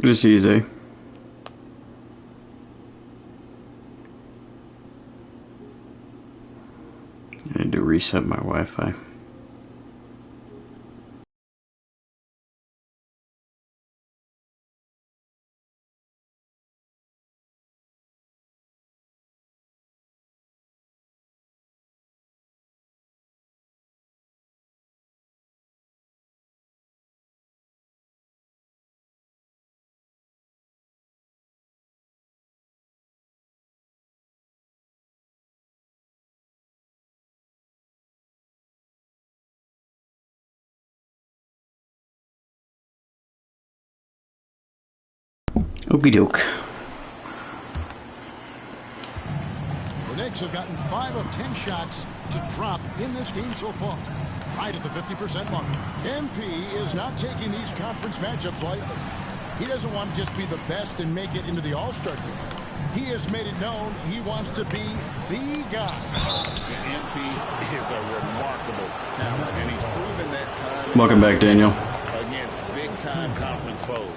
Just easy. I need to reset my Wi-Fi. Okie doke. The Knicks have gotten 5 of 10 shots to drop in this game so far, right at the 50% mark. MP is not taking these conference matchups lightly. He doesn't want to just be the best and make it into the All-Star game. He has made it known he wants to be the guy. MP is a remarkable talent, and he's proven that time. Welcome back, Daniel. Against big-time conference foes.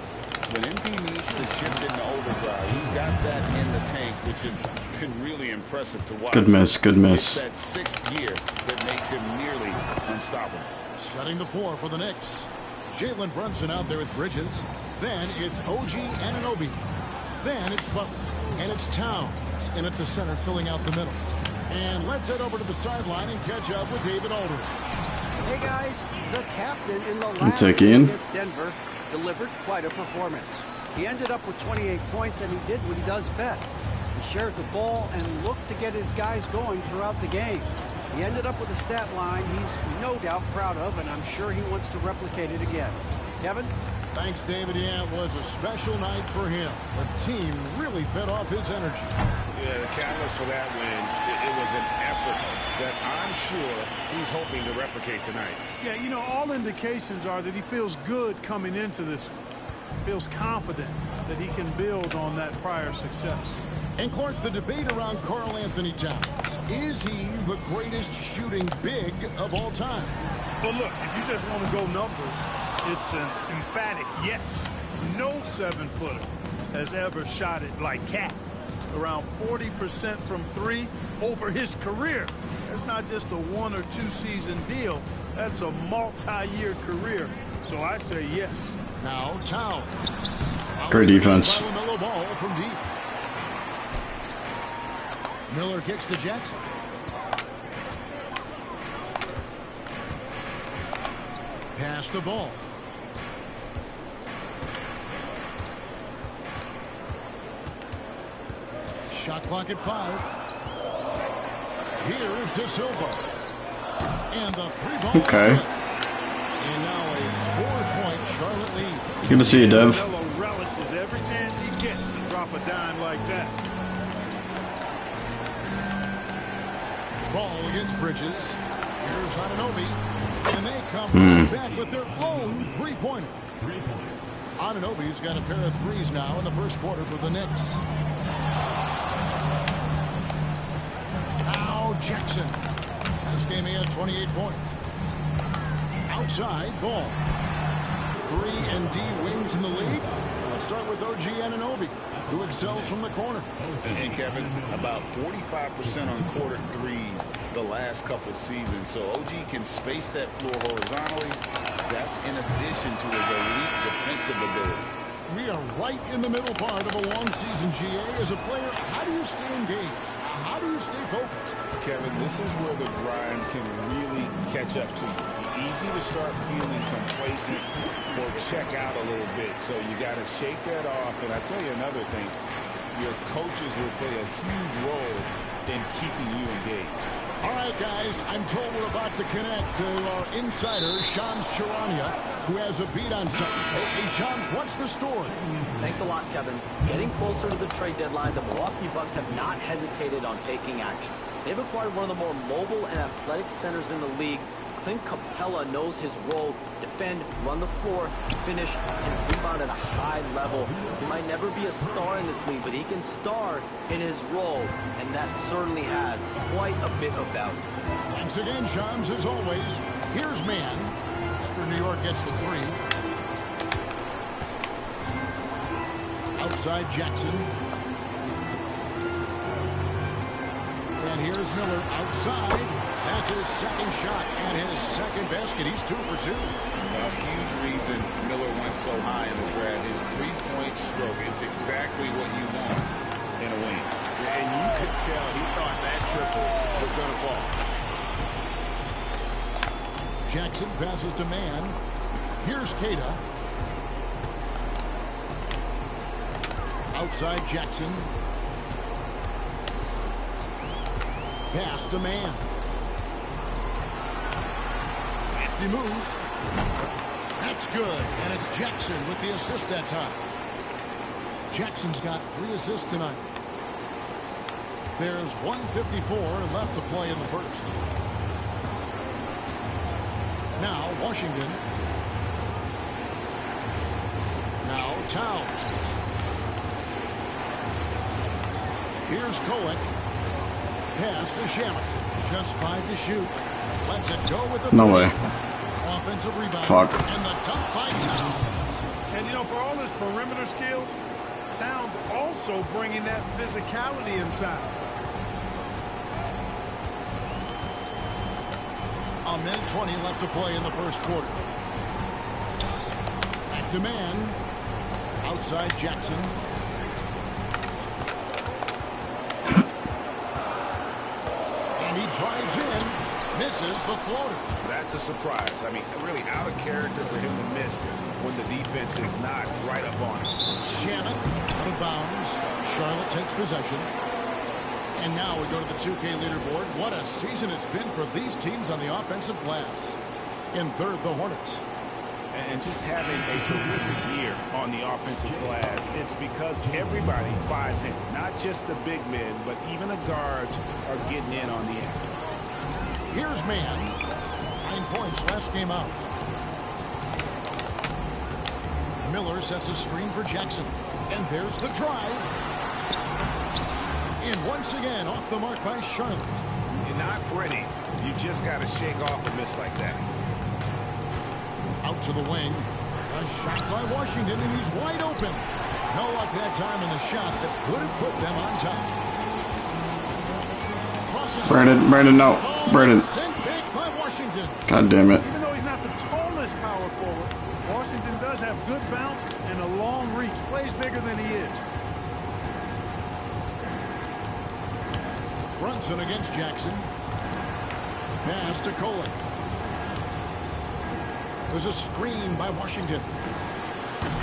When MP needs to shift into overdrive, he's got that in the tank, which has been really impressive to watch. Good miss, good miss. It's that 6th gear that makes him nearly unstoppable. Shutting the floor for the Knicks. Jalen Brunson out there with Bridges. Then it's OG Anunoby. Then it's Butler. And it's Towns in at the center, filling out the middle. And let's head over to the sideline and catch up with David Aldridge. Hey guys, the captain in the last take game in. against Denver delivered quite a performance. He ended up with 28 points, and he did what he does best. He shared the ball and looked to get his guys going throughout the game. He ended up with a stat line he's no doubt proud of, and I'm sure he wants to replicate it again. Kevin? Thanks, David. Yeah, it was a special night for him. The team really fed off his energy. Yeah, the catalyst for that win, it was an effort that I'm sure he's hoping to replicate tonight. Yeah, you know, all indications are that he feels good coming into this one. Feels confident that he can build on that prior success. And Clark, the debate around Karl Anthony Towns. Is he the greatest shooting big of all time? But look, if you just want to go numbers, it's an emphatic yes. No 7-footer has ever shot it like Cat. Around 40% from 3 over his career. That's not just a 1 or 2 season deal. That's a multi-year career. So I say yes. Now Towns. Great defense. Ball from deep. Miller kicks to Jackson. Pass the ball. Shot clock at 5. Here is De Silva. And the 3-ball. Okay. And now a 4-point Charlotte lead. Good to see you, Dev. Melo relishes every chance he gets to drop a dime like that. Ball against Bridges. Here's Anunoby. And they come back with their own 3-pointer. 3 points. Anunoby's got a pair of 3s now in the first quarter for the Knicks. Now Jackson. This game he had 28 points. Outside ball. 3 and D wings in the league. Let's start with OG Anunoby, who excels from the corner. And Kevin, about 45% on quarter 3s the last couple seasons. So OG can space that floor horizontally. That's in addition to his elite defensive ability. We are right in the middle part of a long season, GA. As a player, how do you stay engaged? How do you stay focused? Kevin, this is where the grind can really catch up to you. Easy to start feeling complacent or check out a little bit. So you got to shake that off. And I tell you another thing, your coaches will play a huge role in keeping you engaged. All right, guys, I'm told we're about to connect to our insider, Shams Charania, who has a beat on something. Hey, Shams, what's the story? Thanks a lot, Kevin. Getting closer to the trade deadline, the Milwaukee Bucks have not hesitated on taking action. They've acquired one of the more mobile and athletic centers in the league. Clint Capella knows his role: defend, run the floor, finish, and rebound at a high level. He might never be a star in this league, but he can star in his role, and that certainly has quite a bit of value. Thanks again, Shams, as always. Here's Man after New York gets the 3. Outside Jackson. And here's Miller outside. That's his second shot and his second basket. He's 2 for 2. A huge reason Miller went so high in the draft. His three-point stroke. It's exactly what you want in a wing. And you could tell he thought that triple was going to fall. Jackson passes to Mann. Here's Keita. Outside Jackson. Pass to Mann. Crafty move. That's good. And it's Jackson with the assist that time. Jackson's got 3 assists tonight. There's 1:54 left to play in the first. Now Washington. Now Towns. Here's Kolek. Pass to Shamet. Just 5 to shoot. Lets it go with the No three. way. Offensive rebound. Fuck. And the dunk by Towns. And, you know, for all his perimeter skills, Towns also bringing that physicality inside. A minute 20 left to play in the first quarter. Back to Mann. Outside Jackson. And he drives in. Misses the floater. That's a surprise. I mean, really out of character for him to miss when the defense is not right up on him. Shamet out of bounds. Charlotte takes possession. And now we go to the 2K leaderboard. What a season it's been for these teams on the offensive glass. In third, the Hornets. And just having a terrific year on the offensive glass, it's because everybody buys in. Not just the big men, but even the guards are getting in on the end. Here's Mann. 9 points last game out. Miller sets a screen for Jackson. And there's the drive. And once again, off the mark by Charlotte. You're not pretty. You just got to shake off a miss like that. Out to the wing. A shot by Washington, and he's wide open. No luck that time in the shot that would have put them on top. Crosses. Brandon, no. Brandon. Sent big by Washington. God damn it. Even though he's not the tallest power forward, Washington does have good bounce and a long reach. Plays bigger than he is. Brunson against Jackson. Pass to Kolek. There's a screen by Washington.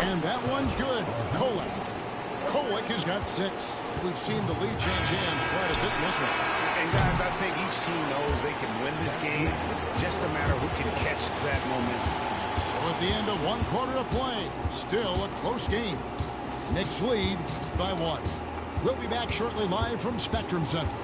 And that one's good. Kolek has got 6. We've seen the lead change hands quite a bit in this one. And guys, I think each team knows they can win this game. Just a matter who can catch that momentum. So at the end of 1 quarter of play, still a close game. Knicks lead by 1. We'll be back shortly live from Spectrum Center.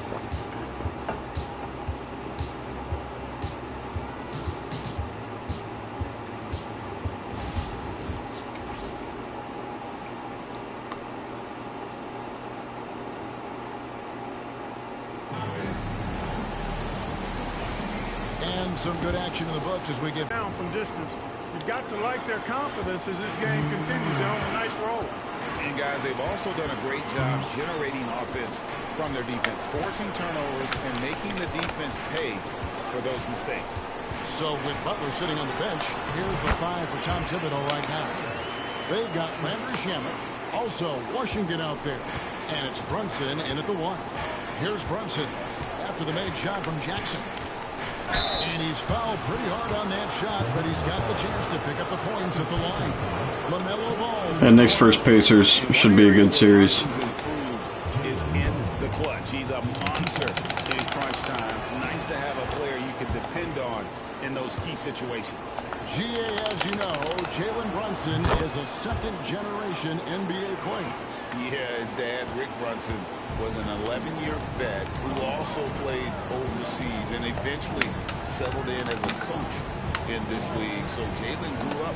And some good action in the books as we get Down from distance. You've got to like their confidence as this game continues. They're on a nice roll. And guys, they've also done a great job generating offense from their defense, forcing turnovers and making the defense pay for those mistakes. So with Butler sitting on the bench, here's the 5 for Tom Thibodeau right now. They've got Landry Shamet, also Washington out there. And it's Brunson in at the 1. Here's Brunson after the made shot from Jackson. And he's fouled pretty hard on that shot, but he's got the chance to pick up the points at the line. LaMelo Ball. And Knicks versus Pacers should be a good series. Is in the clutch. He's a monster in crunch time. Nice to have a player you can depend on in those key situations. GA, as you know, Jalen Brunson is a second-generation NBA player. Yeah, his dad, Rick Brunson, was an 11-year vet who also played overseas and eventually settled in as a coach in this league. So Jalen grew up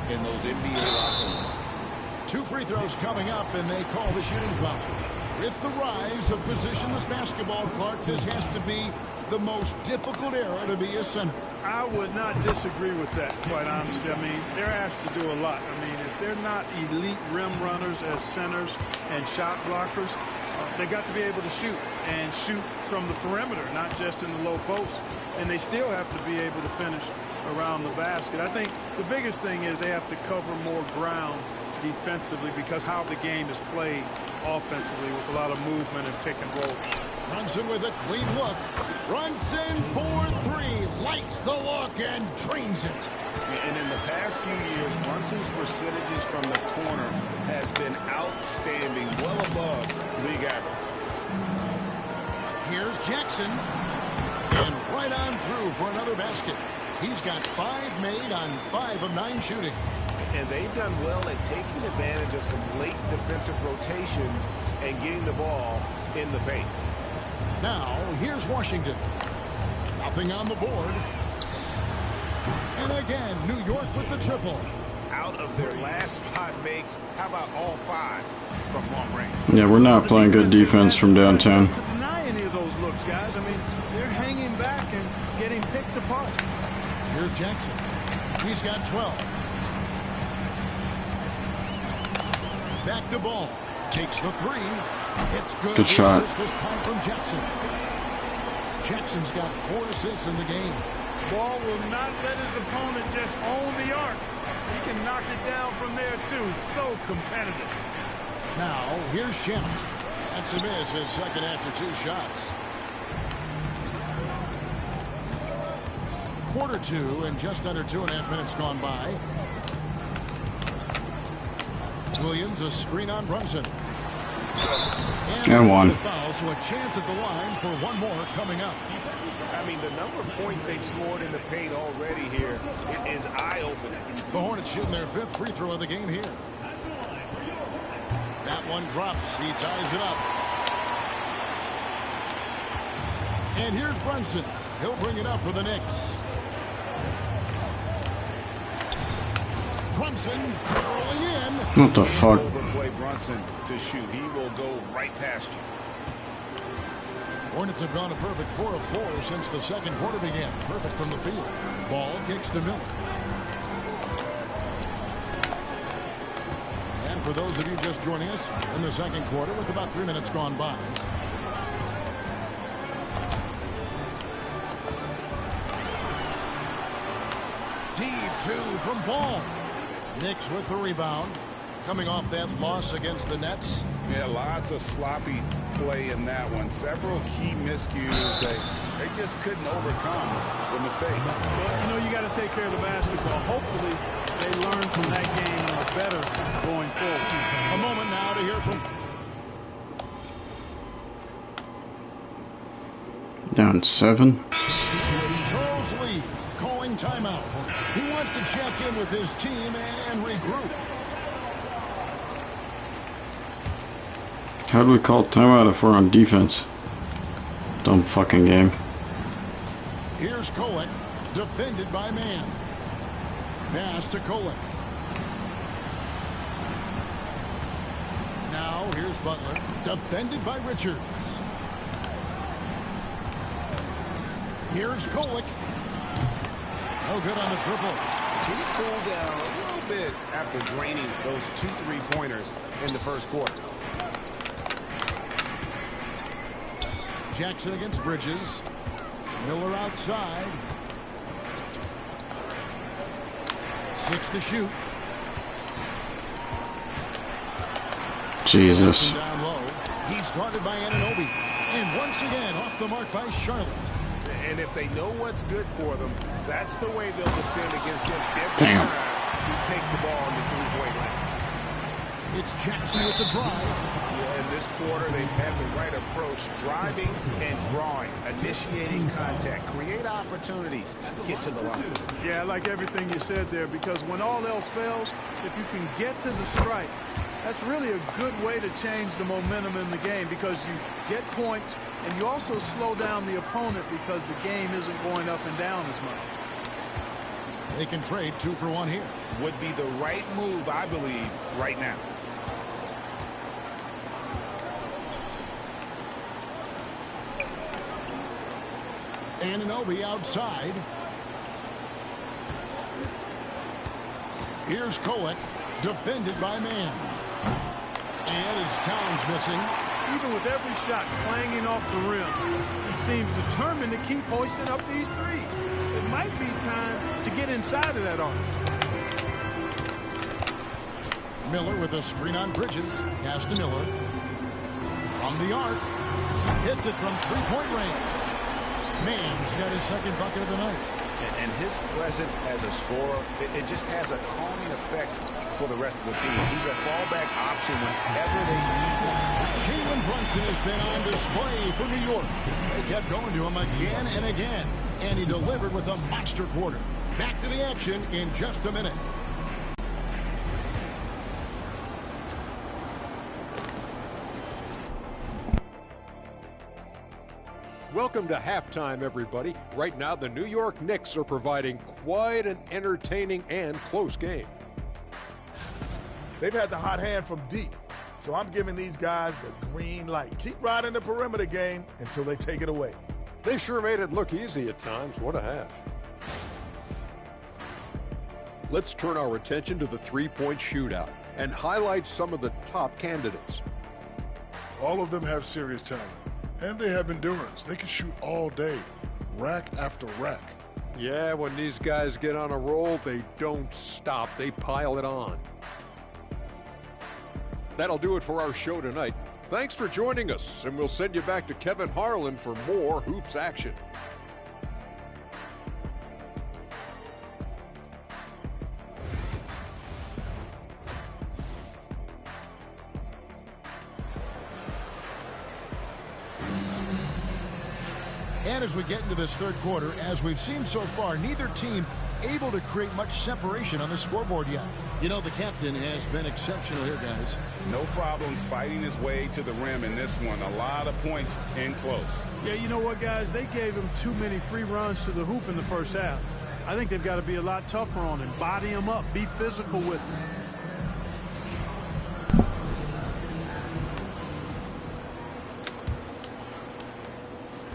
in those NBA locker rooms. 2 free throws coming up, and they call the shooting foul. With the rise of positionless basketball, Clark, this has to be the most difficult era to be a center. I would not disagree with that, quite honestly. I mean, they're asked to do a lot. I mean, if they're not elite rim runners as centers and shot blockers, they got to be able to shoot and shoot from the perimeter, not just in the low post. And they still have to be able to finish around the basket. I think the biggest thing is they have to cover more ground defensively because how the game is played offensively with a lot of movement and pick and roll. Brunson with a clean look. Brunson for three. Likes the look and drains it. And in the past few years, Brunson's percentages from the corner has been outstanding, well above league average. Here's Jackson. And right on through for another basket. He's got 5 made on 5 of 9 shooting. And they've done well at taking advantage of some late defensive rotations and getting the ball in the paint. Now, here's Washington. Nothing on the board. And again, New York with the triple. Out of their last 5 makes, how about all 5 from long range? Yeah, we're not playing good defense from downtown. To deny any of those looks, guys. I mean, they're hanging back and getting picked apart. Here's Jackson. He's got 12. Back to ball. Takes the 3. It's good. Good shot. This time from Jackson. Jackson's got 4 assists in the game. Ball will not let his opponent just own the arc. He can knock it down from there, too. So competitive. Now, here's Shemp. That's a miss, his second after 2 shots. Quarter 2 and just under 2.5 minutes gone by. Williams, a screen on Brunson. And 1. Foul, so a chance at the line for 1 more coming up. I mean, the number of points they've scored in the paint already here is eye-opening. The Hornets shooting their 5th free throw of the game here. That one drops. He ties it up. And here's Brunson. He'll bring it up for the Knicks. Brunson curling in. What the fuck? Overplay Brunson to shoot. He will go right past you. Hornets have gone a perfect 4 of 4 since the second quarter began. Perfect from the field. Ball kicks to Miller. And for those of you just joining us, in the second quarter with about 3 minutes gone by. Deep 2 from Ball. Knicks with the rebound. Coming off that loss against the Nets. Yeah, lots of sloppy play in that one. Several key miscues. They just couldn't overcome the mistakes. Well, you know, you got to take care of the basketball. Hopefully, they learn from that game and are better going forward. A moment now to hear from... Down 7. Charles Lee calling timeout. He wants to check in with his team and regroup. How do we call timeout if we're on defense? Dumb fucking game. Here's Kolek, defended by Man. Pass to Kolek. Now here's Butler, defended by Richards. Here's Kolek. No good on the triple. He's cooled down a little bit after draining those 2 3-pointers in the first quarter. Jackson against Bridges. Miller outside. 6 to shoot. Jesus. Down low. He's guarded by Anunoby. And once again, off the mark by Charlotte. And if they know what's good for them, that's the way they'll defend against him every Damn. time he takes the ball in the 3-point line. It's Jackson with the drive. Yeah, in this quarter, they've had the right approach, driving and drawing, initiating contact, create opportunities, get to the line. Yeah, I like everything you said there, because when all else fails, if you can get to the strike, that's really a good way to change the momentum in the game, because you get points and you also slow down the opponent because the game isn't going up and down as much. They can trade 2 for 1 here. Would be the right move, I believe, right now. Anunoby outside. Here's Kolek, defended by Mann. And it's Towns missing. Even with every shot clanging off the rim, he seems determined to keep hoisting up these threes. It might be time to get inside of that arc. Miller with a screen on Bridges. Pass to Miller. From the arc. Hits it from three-point range. Mann's got his second bucket of the night. And his presence as a scorer, it just has a calming effect for the rest of the team. He's a fallback option whenever they need him. Jalen Brunson has been on display for New York. They kept going to him again and again, and he delivered with a monster quarter. Back to the action in just a minute. Welcome to halftime, everybody. Right now, the New York Knicks are providing quite an entertaining and close game. They've had the hot hand from deep, so I'm giving these guys the green light. Keep riding the perimeter game until they take it away. They sure made it look easy at times. What a half. Let's turn our attention to the three-point shootout and highlight some of the top candidates. All of them have serious talent. And they have endurance. They can shoot all day, rack after rack. Yeah, when these guys get on a roll, they don't stop. They pile it on. That'll do it for our show tonight. Thanks for joining us, and we'll send you back to Kevin Harlan for more hoops action. And as we get into this third quarter, as we've seen so far, neither team able to create much separation on the scoreboard yet. You know, the captain has been exceptional here, guys. No problems fighting his way to the rim in this one. A lot of points in close. Yeah, you know what, guys? They gave him too many free runs to the hoop in the first half. I think they've got to be a lot tougher on him. Body him up. Be physical with him.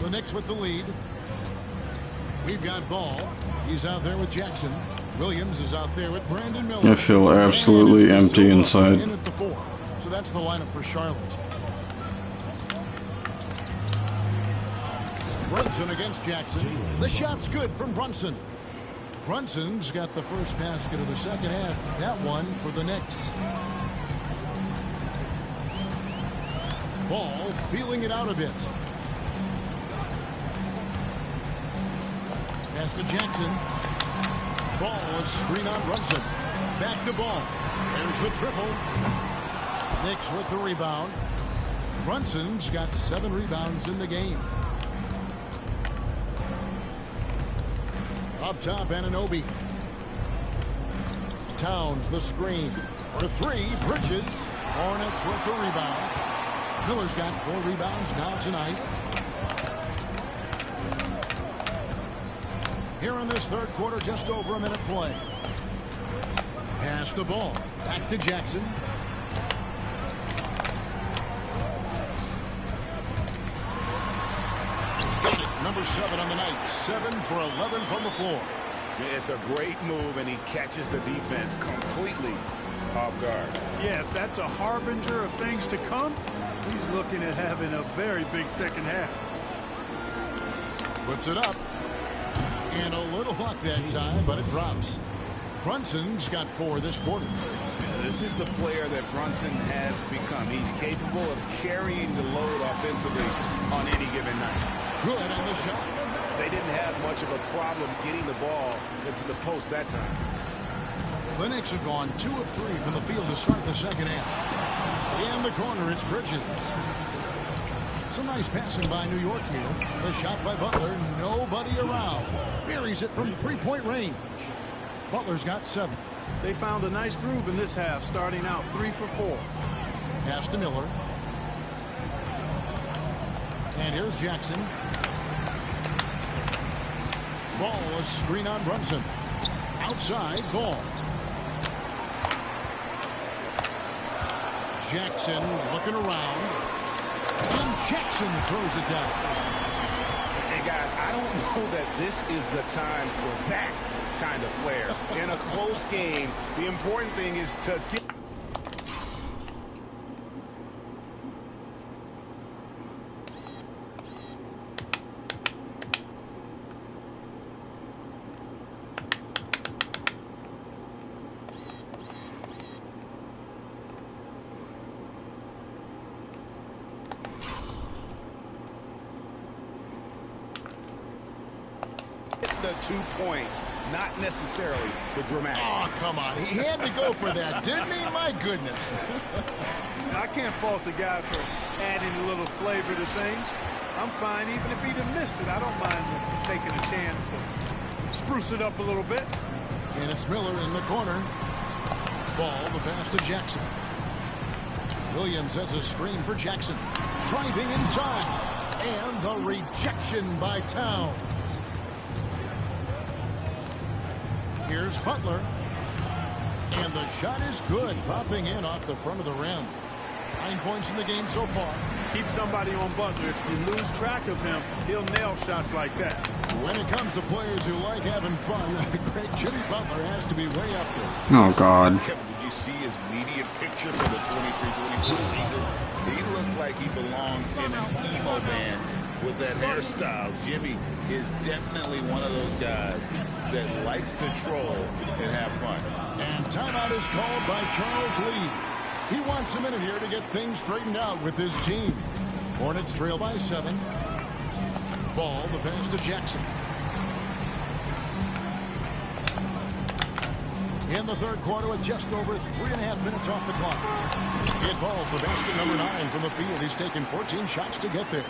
The Knicks with the lead. We've got Ball. He's out there with Jackson. Williams is out there with Brandon Miller. I feel absolutely empty inside. In at the 4. So that's the lineup for Charlotte. Brunson against Jackson. The shot's good from Brunson. Brunson's got the first basket of the second half. That one for the Knicks. Ball feeling it out a bit. Pass to Jackson. Ball, a screen on Brunson. Back to Ball. There's the triple. Knicks with the rebound. Brunson's got 7 rebounds in the game. Up top, Anunoby. Towns, the screen. For 3, Bridges. Hornets with the rebound. Miller's got 4 rebounds now tonight. Here in this third quarter, just over a minute play. Pass the ball. Back to Jackson. Got it. Number 7 on the night. 7 for 11 from the floor. It's a great move, and he catches the defense completely off guard. Yeah, if that's a harbinger of things to come, he's looking at having a very big second half. Puts it up. And a little luck that time, but it drops. Brunson's got 4 this quarter. Yeah, this is the player that Brunson has become. He's capable of carrying the load offensively on any given night. Good on the shot. They didn't have much of a problem getting the ball into the post that time. The Knicks have gone 2 of 3 from the field to start the second half. In the corner, it's Bridges. Some nice passing by New York here. The shot by Butler. Nobody around. Buries it from 3-point range. Butler's got 7. They found a nice groove in this half, starting out 3 for 4. Pass to Miller. And here's Jackson. Ball, a screen on Brunson. Outside, Ball. Jackson looking around. And Jackson throws it down. Hey, guys, I don't know that this is the time for that kind of flair. In a close game, the important thing is to get... the 2 points, not necessarily the dramatic. Oh, come on. He had to go for that, didn't he? My goodness. I can't fault the guy for adding a little flavor to things. I'm fine even if he'd have missed it. I don't mind taking a chance to spruce it up a little bit. And it's Miller in the corner. Ball, the pass to Jackson. Williams sets a screen for Jackson. Driving inside. And the rejection by Towns. Here's Butler. And the shot is good, dropping in off the front of the rim. 9 points in the game so far. Keep somebody on Butler. If you lose track of him, he'll nail shots like that. When it comes to players who like having fun, Greg, Jimmy Butler has to be way up there. Oh, God. Kevin, did you see his media picture for the 23-24 season? He looked like he belonged in an emo band with that hairstyle. Jimmy is definitely one of those guys that likes to troll and have fun. And timeout is called by Charles Lee. He wants a minute here to get things straightened out with his team. Hornets trail by 7. Ball, the pass to Jackson. In the third quarter with just over 3.5 minutes off the clock. It falls for basket number 9 from the field. He's taken 14 shots to get there.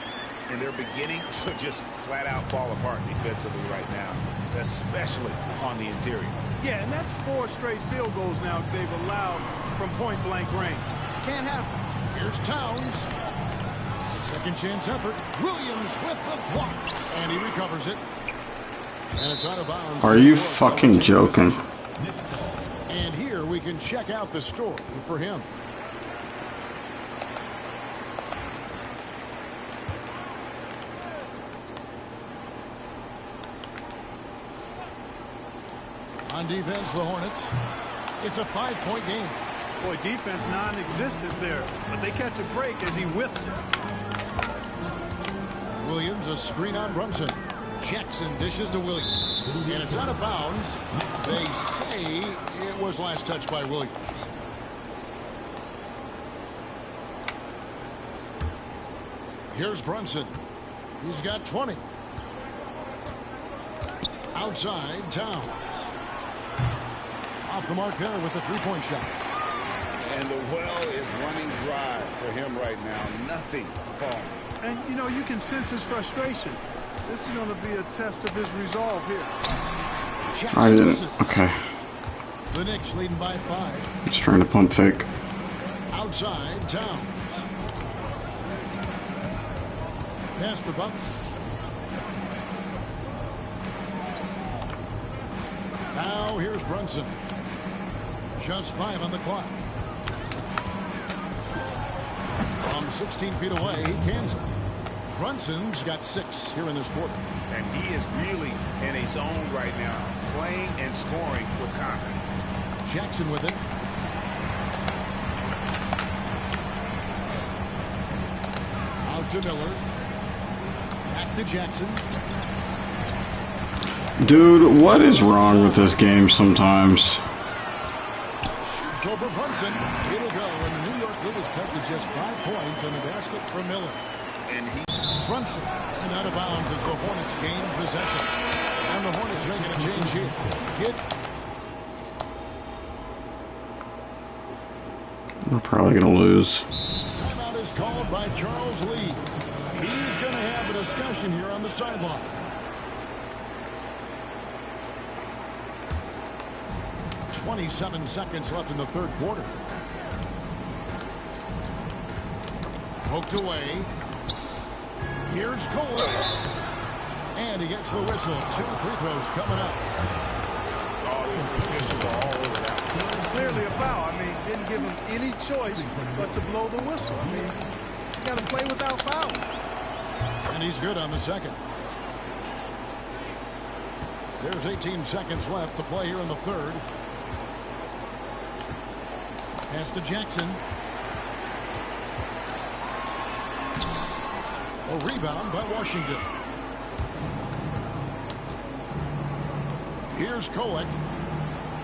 And they're beginning to just flat out fall apart defensively right now, especially on the interior. Yeah, and that's 4 straight field goals now they've allowed from point-blank range. Can't happen. Here's Towns. A second chance effort. Williams with the block. And he recovers it. And it's out of bounds. Are you fucking joking? And here we can check out the story for him. On defense, the Hornets. It's a 5-point game. Boy, defense non-existent there, but they catch a break as he whiffs it. Williams, a screen on Brunson. Jackson dishes to Williams. And it's out of bounds. They say it was last touched by Williams. Here's Brunson. He's got 20. Outside, Towns. Off the mark there with the 3-point shot. And the well is running dry for him right now. Nothing falling. And, you know, you can sense his frustration. This is going to be a test of his resolve here. I didn't. Okay. The Knicks leading by 5. Just trying to pump fake. Outside, Towns. Pass to Butler. Now here's Brunson. Just 5 on the clock. From 16 feet away, he cans it. Brunson's got 6 here in this quarter. And he is really in a zone right now, playing and scoring with confidence. Jackson with it. Out to Miller. Back to Jackson. Dude, what is wrong with this game sometimes? Shoots over Brunson. It'll go, and the New York lead is cut to just 5 points on the basket for Miller. And he's Brunson, and out of bounds as the Hornets gain possession. And the Hornets making a change here. Hit. We're probably going to lose. Timeout is called by Charles Lee. He's going to have a discussion here on the sideline. .27 seconds left in the third quarter. Poked away. Here's Cole. And he gets the whistle. 2 free throws coming up. Clearly a foul. I mean, didn't give him any choice but to blow the whistle. I mean, you got to play without fouling. And he's good on the second. There's 18 seconds left to play here in the third. Pass to Jackson. A rebound by Washington. Here's Kolek.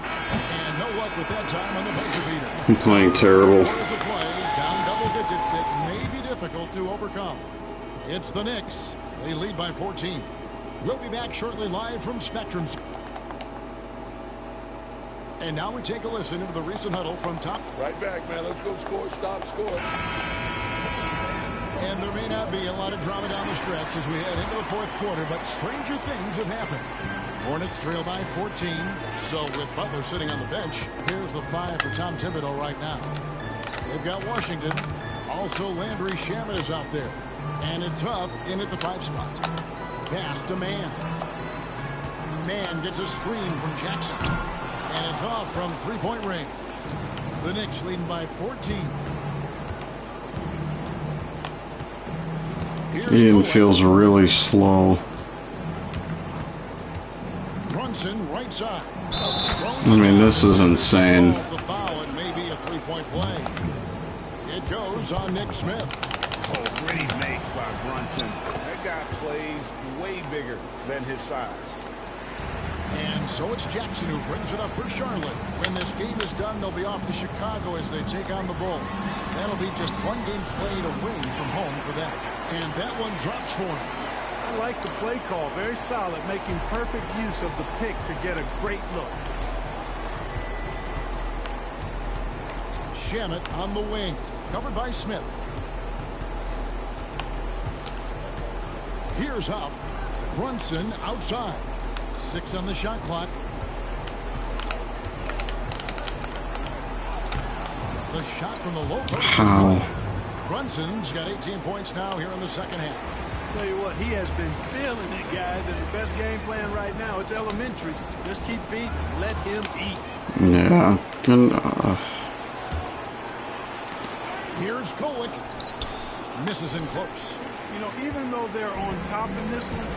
And no luck with that time on the buzzer beater. I'm playing terrible. Down double digits, it may be difficult to overcome. It's the Knicks. They lead by 14. We'll be back shortly live from Spectrum. And now we take a listen into the recent huddle from top. Right back, man. Let's go score. Stop, score. And there may not be a lot of drama down the stretch as we head into the fourth quarter, but stranger things have happened. Hornets trail by 14. So with Butler sitting on the bench, here's the 5 for Tom Thibodeau right now. They've got Washington. Also Landry Shamet is out there. And it's Huff in at the 5 spot. Pass to Mann. Mann gets a screen from Jackson. And it's off from three-point range. The Knicks leading by 14. Ian feels really slow. Brunson right side. I mean, this is insane. The foul, it may be a three-point play. It goes on Nick Smith. Oh, great make by Brunson. That guy plays way bigger than his size. And so it's Jackson who brings it up for Charlotte. When this game is done, they'll be off to Chicago as they take on the Bulls. That'll be just one game played away from home for them. And that one drops for him. I like the play call. Very solid, making perfect use of the pick to get a great look. Shamet on the wing, covered by Smith. Here's Huff. Brunson outside. 6 on the shot clock. The shot from the low post. Brunson's got 18 points now here in the second half. Tell you what, he has been feeling it, guys, and the best game plan right now, it's elementary. Just keep feeding, let him eat. Yeah, good enough. Here's Kolek. Misses in close. You know, even though they're on top in this one,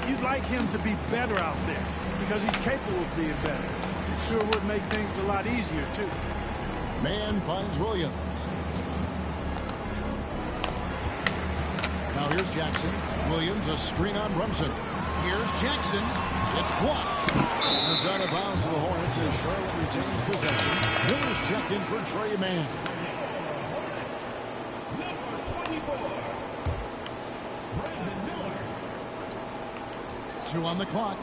you'd like him to be better out there because he's capable of being better. Sure would make things a lot easier, too. Mann finds Williams. Now here's Jackson. Williams, a screen on Brunson. Here's Jackson. It's blocked. It's out of bounds to the Hornets as Charlotte retains possession. Miller's checked in for Trey Mann. Two on the clock.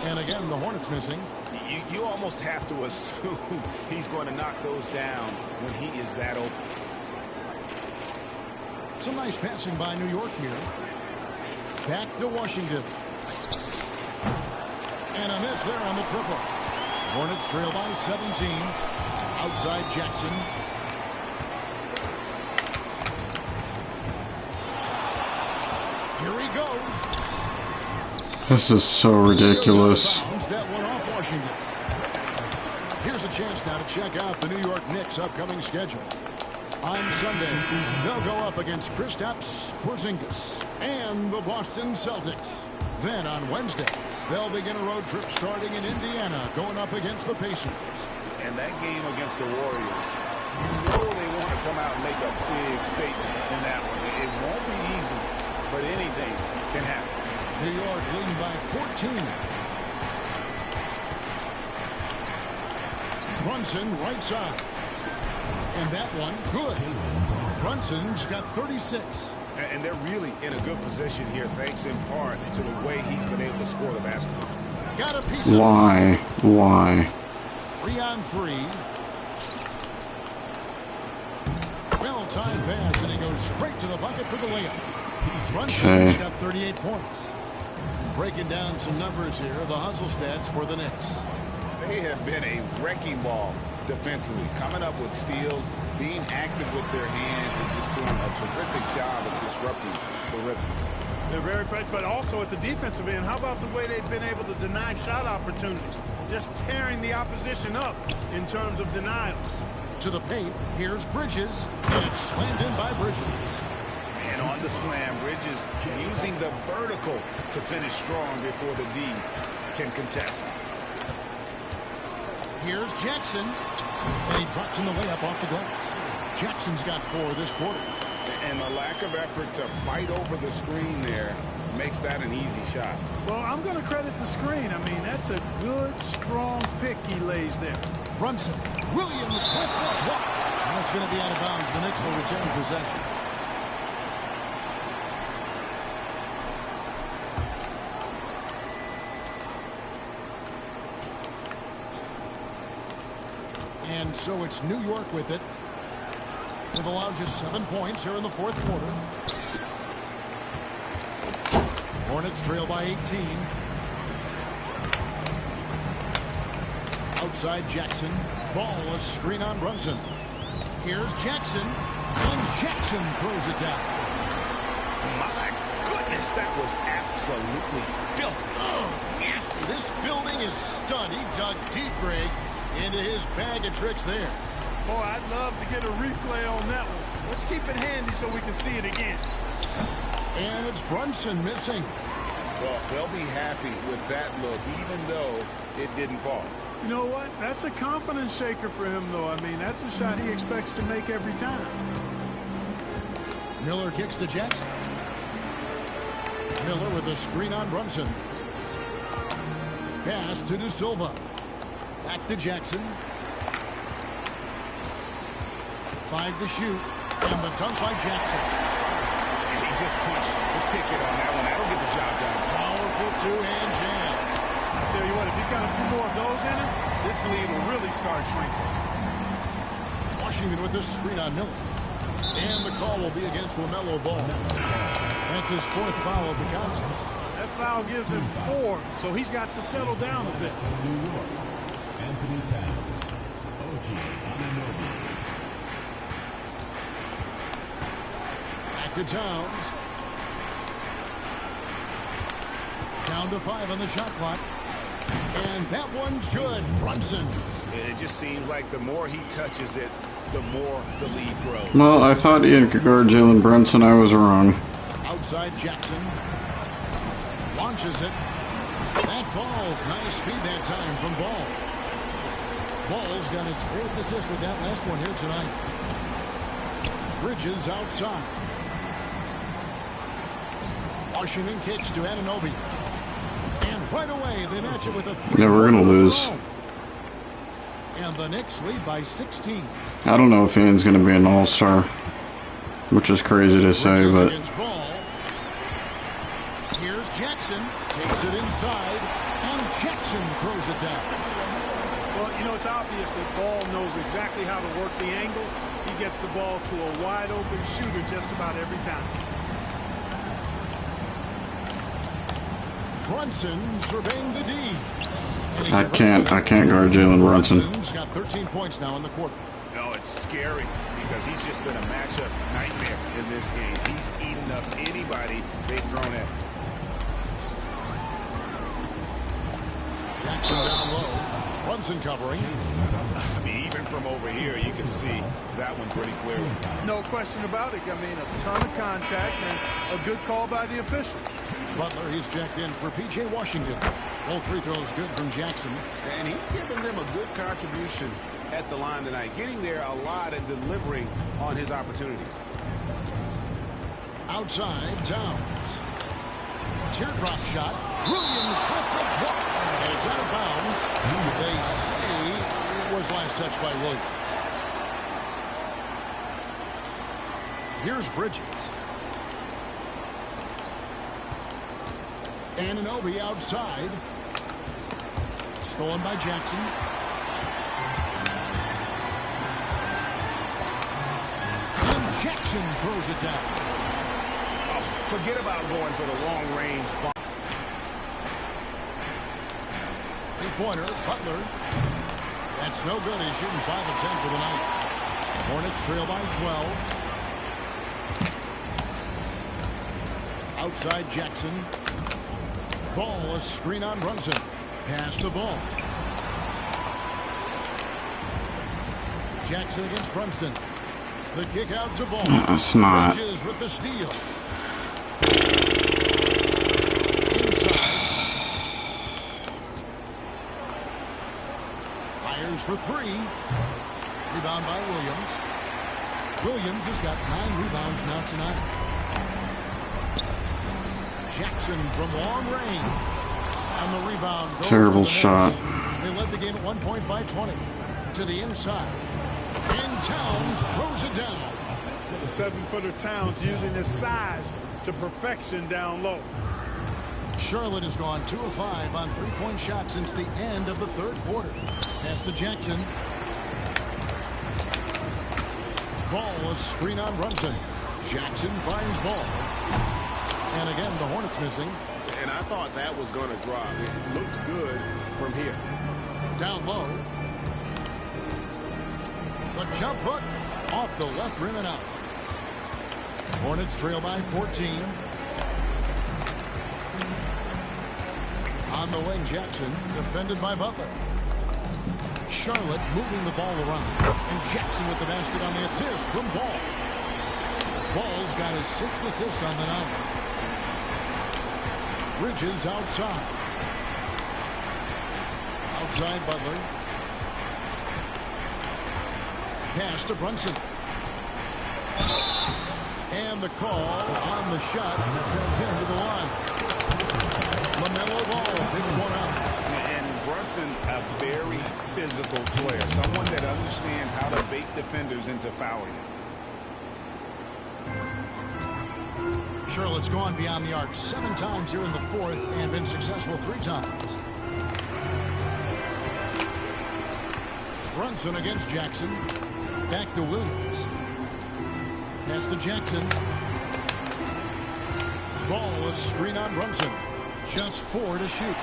And again, the Hornets missing. You almost have to assume he's going to knock those down when he is that open. Some nice passing by New York here. Back to Washington. And a miss there on the triple. Hornets trail by 17. Outside Jackson. Here he goes. This is so ridiculous. That one off Washington. Here's a chance now to check out the New York Knicks' upcoming schedule. On Sunday, they'll go up against Kristaps Porzingis and the Boston Celtics. Then on Wednesday, they'll begin a road trip starting in Indiana, going up against the Pacers. And that game against the Warriors, you know they want to come out and make a big statement in that one. It won't be easy, but anything can happen. New York leading by 14. Brunson right side. And that one, good. Brunson's got 36. And they're really in a good position here, thanks in part to the way he's been able to score the basketball. Got a piece of Why? Why? 3 on 3. Well-timed pass, and he goes straight to the bucket for the layup. Brunson's got 38 points. Breaking down some numbers here, the hustle stats for the Knicks. They have been a wrecking ball defensively, coming up with steals, being active with their hands, and just doing a terrific job of disrupting the rhythm. They're very fresh, but also at the defensive end, how about the way they've been able to deny shot opportunities? Just tearing the opposition up in terms of denials. To the paint, here's Bridges, and it's slammed in by Bridges. Man, And on the slam, Bridges using the vertical to finish strong before the D can contest. Here's Jackson. And he drops in the way up off the glass. Jackson's got 4 this quarter. And the lack of effort to fight over the screen there makes that an easy shot. Well, I'm going to credit the screen. I mean, that's a good, strong pick he lays there. Brunson. Williams with the block. That's going to be out of bounds. The Knicks will return possession. And so it's New York with it. They've allowed just 7 points here in the 4th quarter. Hornets trail by 18. Outside Jackson. Ball, a screen on Brunson. Here's Jackson. And Jackson throws it down. My goodness, that was absolutely filthy. Oh, nasty. This building is stunned. He dug deep, Greg, into his bag of tricks there. Boy, I'd love to get a replay on that one. Let's keep it handy so we can see it again. And it's Brunson missing. Well, they'll be happy with that look, even though it didn't fall. You know what? That's a confidence shaker for him, though. I mean, that's a shot he expects to make every time. Miller kicks to Jackson. Miller with a screen on Brunson. Pass to De Silva. Back to Jackson. 5 to shoot. And the dunk by Jackson. And he just punched the ticket on that one. That'll get the job done. Powerful two-hand jam. I'll tell you what, if he's got a few more of those in him, this lead will really start shrinking. Washington with this screen on Miller. And the call will be against LaMelo Ball. That's his 4th foul of the contest. That foul gives him 4, so he's got to settle down a bit. New York, Anthony Towns, OG Anunoby. Back to Towns. Down to 5 on the shot clock. And that one's good. Brunson. It just seems like the more he touches it, the more the lead grows. Well, I thought Ian could guard Jalen Brunson. I was wrong. Outside Jackson. Launches it. That falls. Nice feed that time from Ball. Ball's got his 4th assist with that last one here tonight. Bridges outside. Washington kicks to Anunoby. And right away, they match it with a 3. Yeah, we're going to lose. And the Knicks lead by 16. I don't know if Ian's going to be an all-star, which is crazy to say, but... Here's Jackson. Takes it inside. And Jackson throws it down. Well, you know, it's obvious that Ball knows exactly how to work the angles. He gets the ball to a wide-open shooter just about every time. Brunson surveying the D. I can't guard Jalen Brunson. Brunson's got 13 points now in the quarter. No, it's scary because he's just been a matchup nightmare in this game. He's eaten up anybody they've thrown at. Jackson down low. Brunson covering. I mean, even from over here, you can see that one pretty clearly. No question about it. I mean, a ton of contact and a good call by the official. Butler, he's checked in for P.J. Washington. Both free throws good from Jackson. And he's given them a good contribution at the line tonight, getting there a lot and delivering on his opportunities. Outside, Towns. Teardrop shot. Williams with the block. And it's out of bounds. They say it was last touched by Williams. Here's Bridges. Anunoby outside. Stolen by Jackson. And Jackson throws it down. Oh, forget about going for the long range. Three-pointer, Butler. That's no good. He's shooting 5 of 10 for the night. Hornets trail by 12. Outside Jackson. Ball, a screen on Brunson. Pass the ball. Jackson against Brunson. The kick out to Ball. No, it's not. Bridges with the steal. Inside. Fires for three. Rebound by Williams. Williams has got 9 rebounds now tonight. Jackson from long range. And the rebound goes Terrible to the shot. Knicks. They led the game at 1 point by 20. To the inside. And Towns throws it down. The 7-footer Towns using his size to perfection down low. Charlotte has gone 2 of 5 on 3-point shots since the end of the third quarter. Pass to Jackson. Ball, a screen on Brunson. Jackson finds Ball. And again, the Hornets missing. And I thought that was going to drop. It looked good from here. Down low. The jump hook off the left rim and out. Hornets trail by 14. On the wing, Jackson, defended by Butler. Charlotte moving the ball around. And Jackson with the basket on the assist from Ball. Ball's got his 6th assist on the night. Bridges outside. Outside Butler. Pass to Brunson. And the call on the shot that sends him to the line. LaMelo Ball picks one up. And Brunson, a very physical player. Someone that understands how to bait defenders into fouling him. Charlotte's gone beyond the arc 7 times here in the fourth and been successful 3 times. Brunson against Jackson. Back to Williams. Pass to Jackson. Ball, a screen on Brunson. Just 4 to shoot.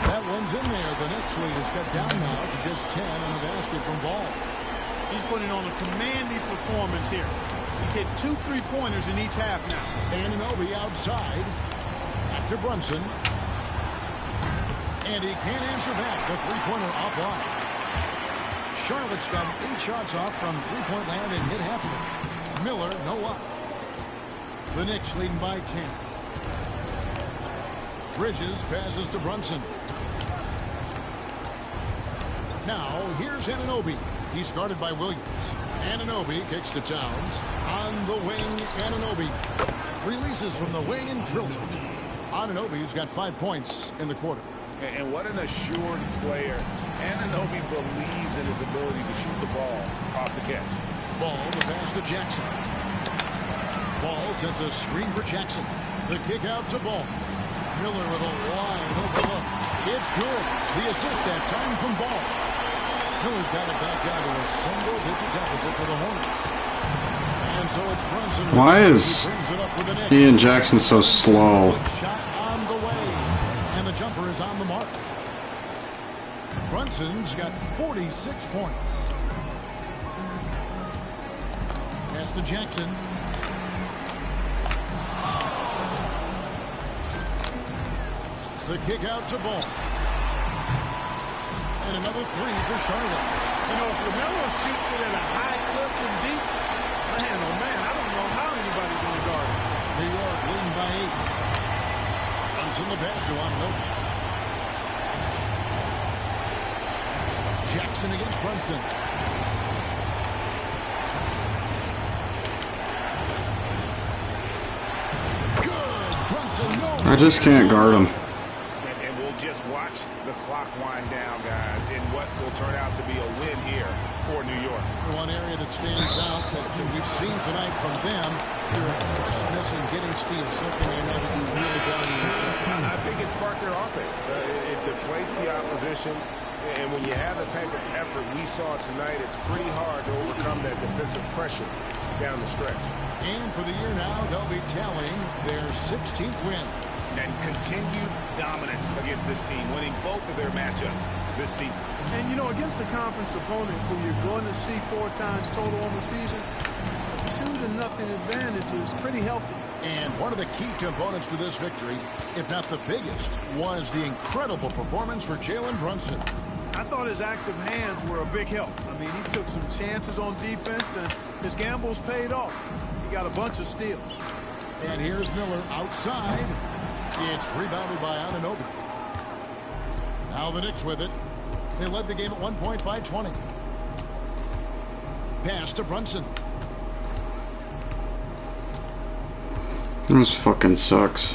That one's in there. The Knicks lead is cut down now to just 10 on the basket from Ball. He's putting on a commanding performance here. He's hit 2 3-pointers in each half now. Anunoby outside. Back to Brunson. And he can't answer back. The 3-pointer offline. Charlotte's got 8 shots off from 3-point land and hit half of it. Miller, no luck. The Knicks leading by 10. Bridges passes to Brunson. Now, here's Anunoby. He's guarded by Williams. Anunoby kicks to Towns. On the wing, Anunoby releases from the wing and drills it. Anunoby's got 5 points in the quarter. And what an assured player. Anunoby believes in his ability to shoot the ball off the catch. Ball, the pass to Jackson. Ball sends a screen for Jackson. The kick out to Ball. Miller with a wide open look. It's good. The assist that time from Ball. Miller's got it back down to a single-digit deficit for the Hornets. And so it's Brunson. Why is he and Jackson so slow? Shot on the way. And the jumper is on the mark. Brunson's got 46 points. Pass to Jackson. The kick out to Ball. And another 3 for Charlotte. You know, if LaMelo shoots it at a high clip from deep, man, oh man, I don't know how anybody's going to guard it. New York leading by 8. Brunson the pass to Anunoby. Jackson against Brunson. Good. Brunson, no. I just can't guard him. And we'll just watch the clock wind down, guys, in what will turn out to be a win here for New York. One area that stands out that we've seen tonight from them, their aggressiveness in getting steals, something I know that you really value yourself. I think it sparked their offense. It deflates the opposition. And when you have the type of effort we saw tonight, it's pretty hard to overcome that defensive pressure down the stretch. And for the year now, they'll be tallying their 16th win. And continued dominance against this team, winning both of their matchups this season. And, you know, against a conference opponent who you're going to see 4 times total on the season, a 2-0 advantage is pretty healthy. And one of the key components to this victory, if not the biggest, was the incredible performance for Jalen Brunson. I thought his active hands were a big help. I mean, he took some chances on defense, and his gambles paid off. He got a bunch of steals. And here's Miller outside. It's rebounded by Anunoby. Now the Knicks with it. They led the game at 1 point by 20. Pass to Brunson. This fucking sucks.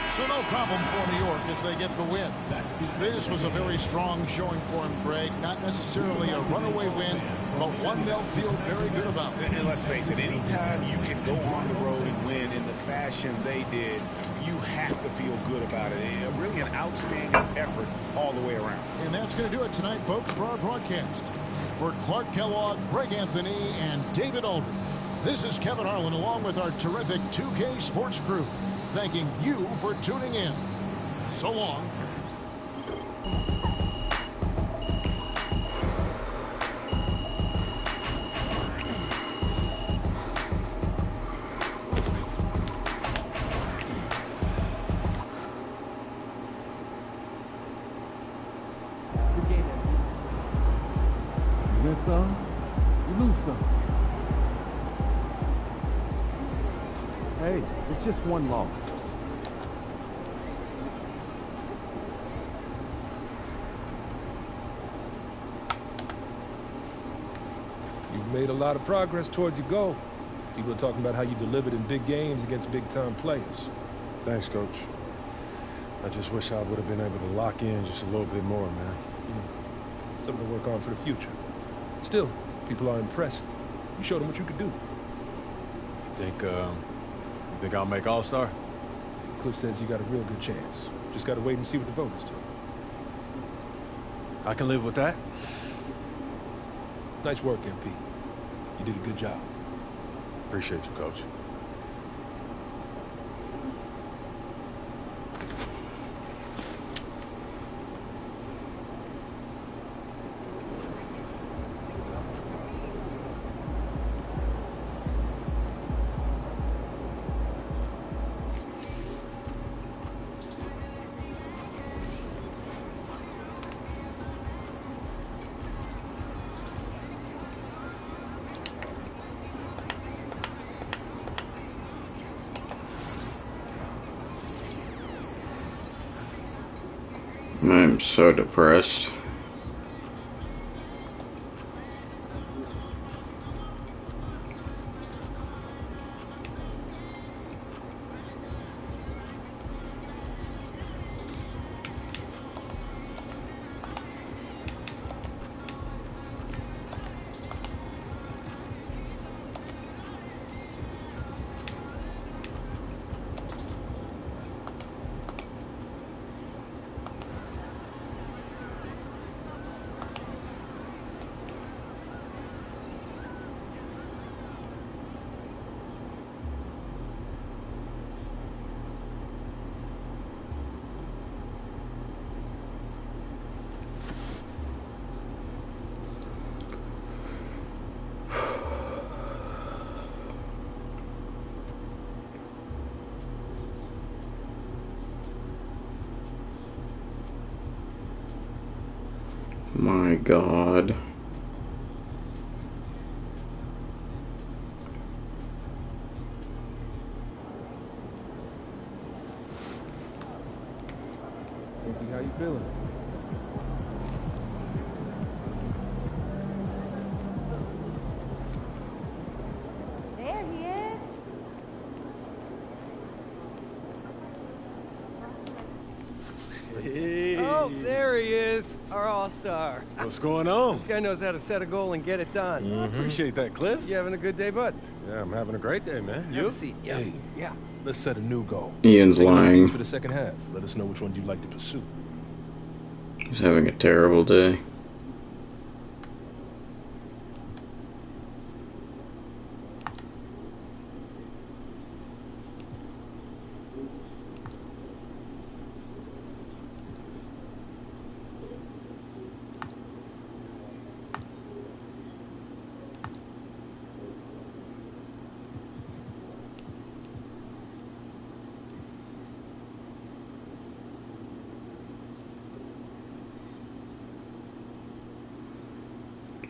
So no problem for New York as they get the win. This was a very strong showing for him, Greg. Not necessarily a runaway win, but one they'll feel very good about. And let's face it, anytime you can go on the road and win in the fashion they did, you have to feel good about it. And really an outstanding effort all the way around. And that's going to do it tonight, folks, for our broadcast. For Clark Kellogg, Greg Anthony, and David Aldridge, this is Kevin Harlan along with our terrific 2K Sports crew, thanking you for tuning in. So long. You win some, you lose some. Hey, it's just one loss. You've made a lot of progress towards your goal. People are talking about how you delivered in big games against big-time players. Thanks, Coach. I just wish I would have been able to lock in just a little bit more, man. Something to work on for the future. Still, people are impressed. You showed them what you could do. You think I'll make All-Star? Cliff says you got a real good chance. Just got to wait and see what the voters do. I can live with that. Nice work, MP. You did a good job. Appreciate you, Coach. I'm so depressed. My God. How you feeling? There he is. Hey. Oh, there he is, our all-star. What's going on? This guy knows how to set a goal and get it done. I appreciate that, Cliff. You having a good day, bud? Yeah, I'm having a great day, man. Have You? a seat. Yeah. Hey. Yeah. Let's set a new goal. Ian's Take lying. these for the second half. Let us know which one you'd like to pursue. He's having a terrible day.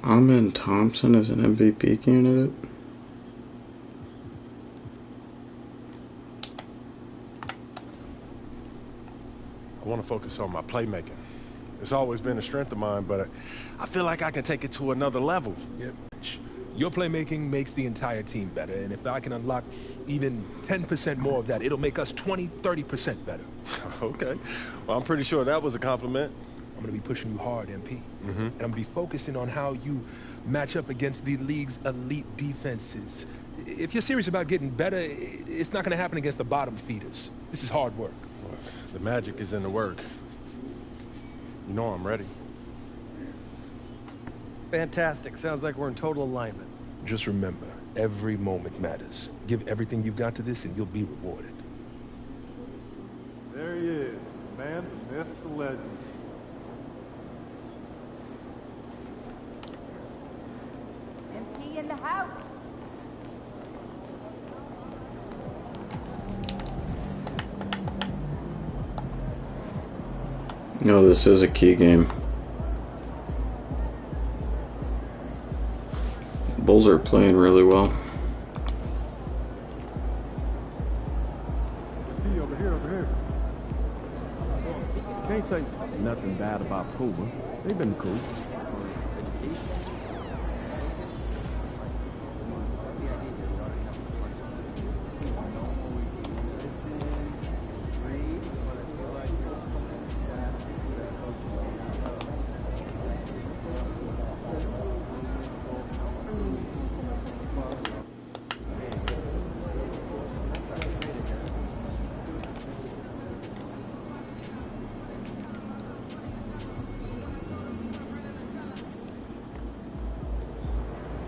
Amin Thompson is an MVP candidate. I want to focus on my playmaking. It's always been a strength of mine, but I feel like I can take it to another level. Yep. Your playmaking makes the entire team better, and if I can unlock even 10% more of that, it'll make us 20, 30% better. Okay. Well, I'm pretty sure that was a compliment. I'm going to be pushing you hard, MP. And I'm going to be focusing on how you match up against the league's elite defenses. If you're serious about getting better, it's not going to happen against the bottom feeders. This is hard work. Well, the magic is in the work. You know I'm ready. Fantastic. Sounds like we're in total alignment. Just remember, every moment matters. Give everything you've got to this and you'll be rewarded. There he is, the man, the myth, the legend. MP in the house. No, this is a key game. Bulls are playing really well. Over here. Can't say nothing bad about Cuba. They've been cool.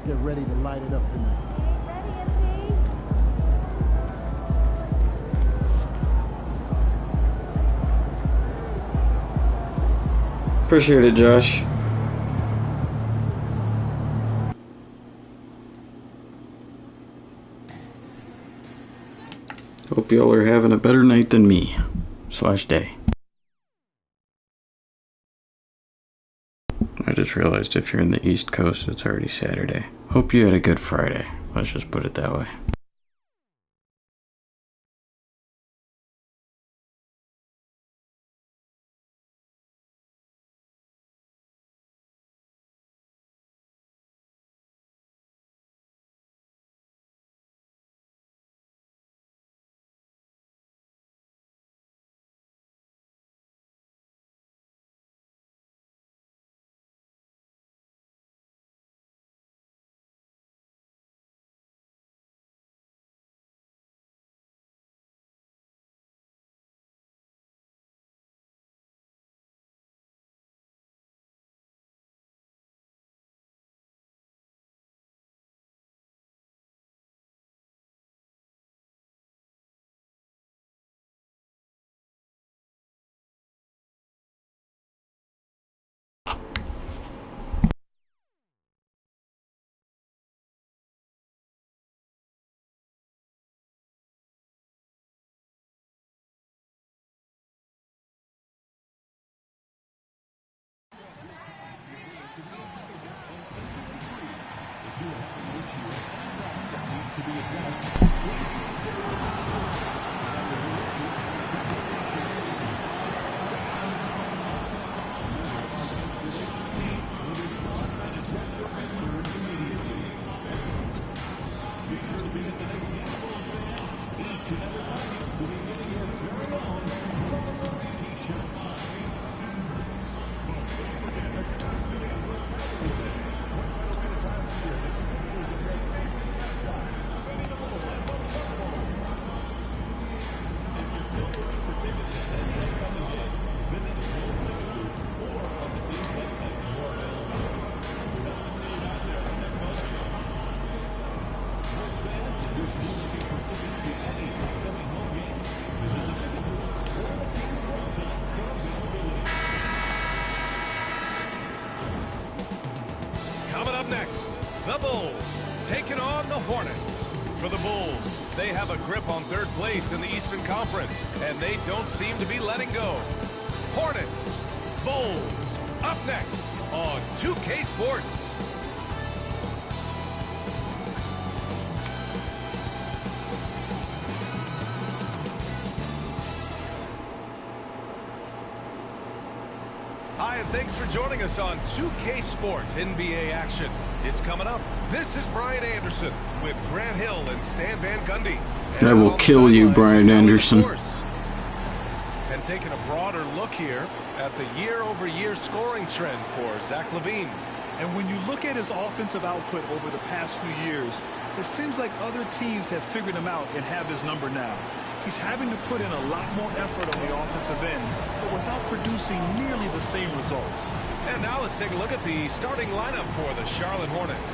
Get ready to light it up tonight. Ready, MP? Appreciate it, Josh. Hope y'all are having a better night than me. / day. I just realized if you're in the East Coast, it's already Saturday. Hope you had a good Friday. Let's just put it that way. The Bulls taking on the Hornets. For the Bulls, they have a grip on third place in the Eastern Conference, and they don't seem to be letting go. Hornets, Bulls, up next on 2K Sports. Hi, and thanks for joining us on 2K Sports NBA action. It's coming up. This is Brian Anderson with Grant Hill and Stan Van Gundy. I will kill you, Brian Anderson. And taking a broader look here at the year-over-year scoring trend for Zach LaVine. And when you look at his offensive output over the past few years, it seems like other teams have figured him out and have his number now. He's having to put in a lot more effort on the offensive end, but without producing nearly the same results. And now let's take a look at the starting lineup for the Charlotte Hornets.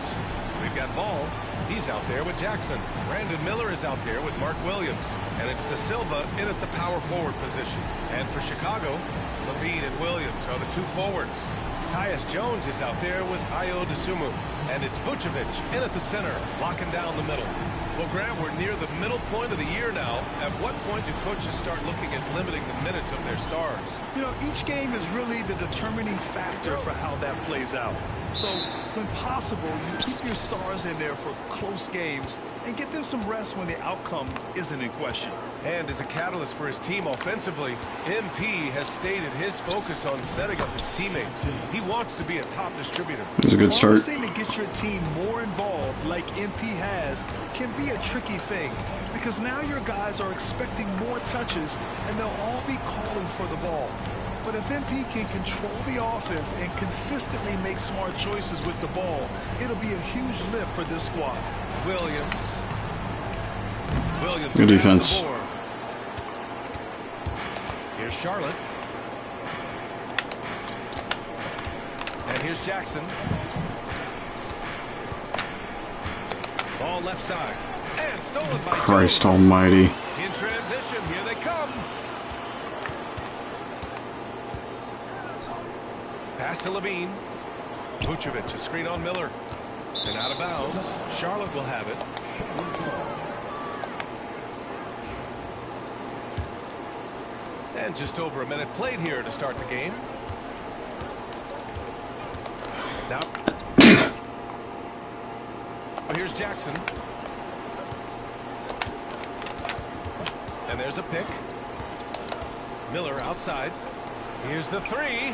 We've got Ball. He's out there with Jackson. Brandon Miller is out there with Mark Williams. And it's De Silva in at the power forward position. And for Chicago, LaVine and Williams are the two forwards. Tyus Jones is out there with Ayo Dosunmu. And it's Vucevic in at the center, locking down the middle. Well, Grant, we're near the middle point of the year now. At what point do coaches start looking at limiting the minutes of their stars? You know, each game is really the determining factor for how that plays out. So, when possible, you keep your stars in there for close games and get them some rest when the outcome isn't in question. And as a catalyst for his team offensively, MP has stated his focus on setting up his teammates. He wants to be a top distributor. It was a good start. Promising to get your team more involved like MP has can be a tricky thing because now your guys are expecting more touches and they'll all be calling for the ball. But if MP can control the offense and consistently make smart choices with the ball, it'll be a huge lift for this squad. Williams good defense. Here's Charlotte. And here's Jackson. Ball left side. And stolen by Christ Jones. almighty. In transition, here they come. Pass to LaVine. Vucevic, a screen on Miller. And out of bounds. Charlotte will have it. And just over a minute played here to start the game. Now, here's Jackson. And there's a pick. Miller outside. Here's the three.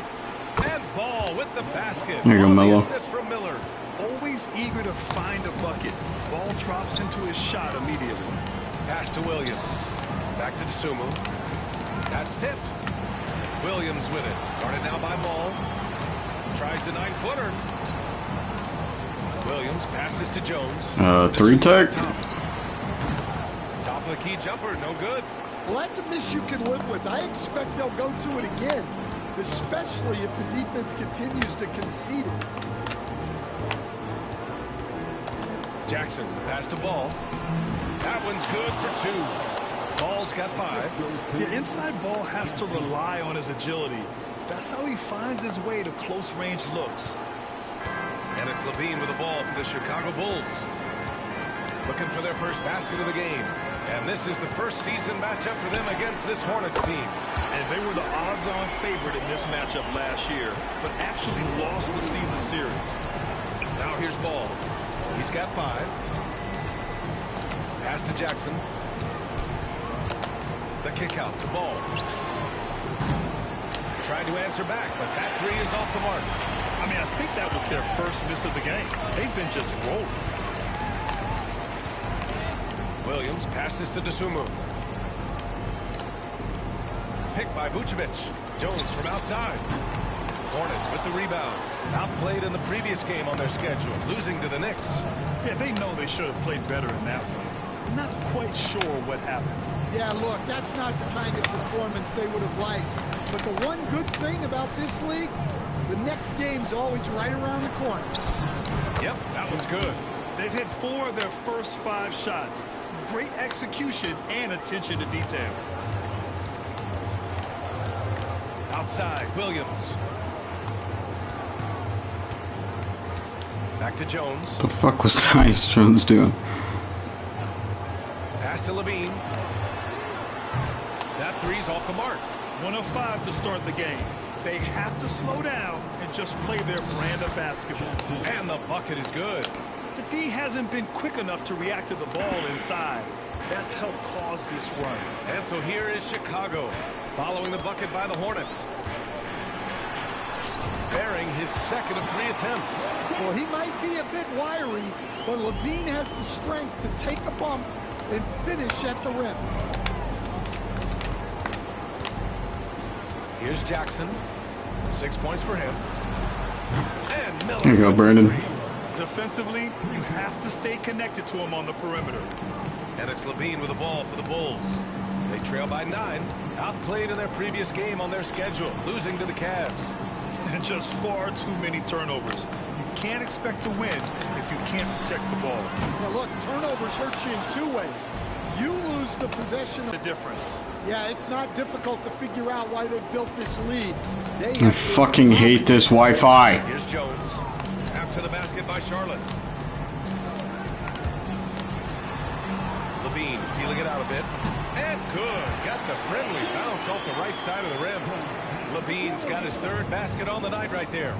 And Ball with the basket. There you go, Melo. Assist from Miller. Always eager to find a bucket. Ball drops into his shot immediately. Pass to Williams. Back to Dosunmu. That's tipped. Williams with it. Guarded now by Ball. Tries the 9-footer. Williams passes to Jones. Three tech. Top of the key jumper, no good. Well, that's a miss you can live with. I expect they'll go to it again, especially if the defense continues to concede it. Jackson, pass to Ball. That one's good for two. Ball's got 5. The inside Ball has to rely on his agility. That's how he finds his way to close-range looks. And it's LaVine with the ball for the Chicago Bulls. Looking for their first basket of the game. And this is the first season matchup for them against this Hornets team. And they were the odds-on favorite in this matchup last year, but actually lost the season series. Now here's Ball. He's got 5. Pass to Jackson. The kick out to Ball. Tried to answer back, but that three is off the mark. I mean, I think that was their first miss of the game. They've been just rolling. Williams passes to Dosunmu. Picked by Vucevic. Jones from outside. Hornets with the rebound. Outplayed in the previous game on their schedule, losing to the Knicks. Yeah, they know they should have played better in that one. Not quite sure what happened. Yeah, look, that's not the kind of performance they would have liked. But the one good thing about this league, the next game's always right around the corner. Yep, that one's good. They've hit 4 of their first 5 shots. Great execution and attention to detail. Outside, Williams. Back to Jones. The fuck was Tyus Jones doing? Pass to LaVine. That three's off the mark. 1 of 5 to start the game. They have to slow down and just play their brand of basketball. And the bucket is good. The D hasn't been quick enough to react to the ball inside. That's helped cause this run. And so here is Chicago, following the bucket by the Hornets. bearing his second of 3 attempts. Well, he might be a bit wiry, but Levine has the strength to take a bump and finish at the rim. Here's Jackson. 6 points for him. And Miller. Here you go, Brandon. Defensively, you have to stay connected to him on the perimeter. And it's Levine with the ball for the Bulls. They trail by 9. Outplayed in their previous game on their schedule, losing to the Cavs. And just far too many turnovers. You can't expect to win if you can't protect the ball. Now look, turnovers hurt you in 2 ways. You lose the possession of the difference. Yeah, it's not difficult to figure out why they built this lead. I fucking hate this Wi-Fi. Here's Jones. After the basket by Charlotte. Levine feeling it out a bit. And good. Got the friendly bounce off the right side of the rim. Levine's got his 3rd basket on the night right there.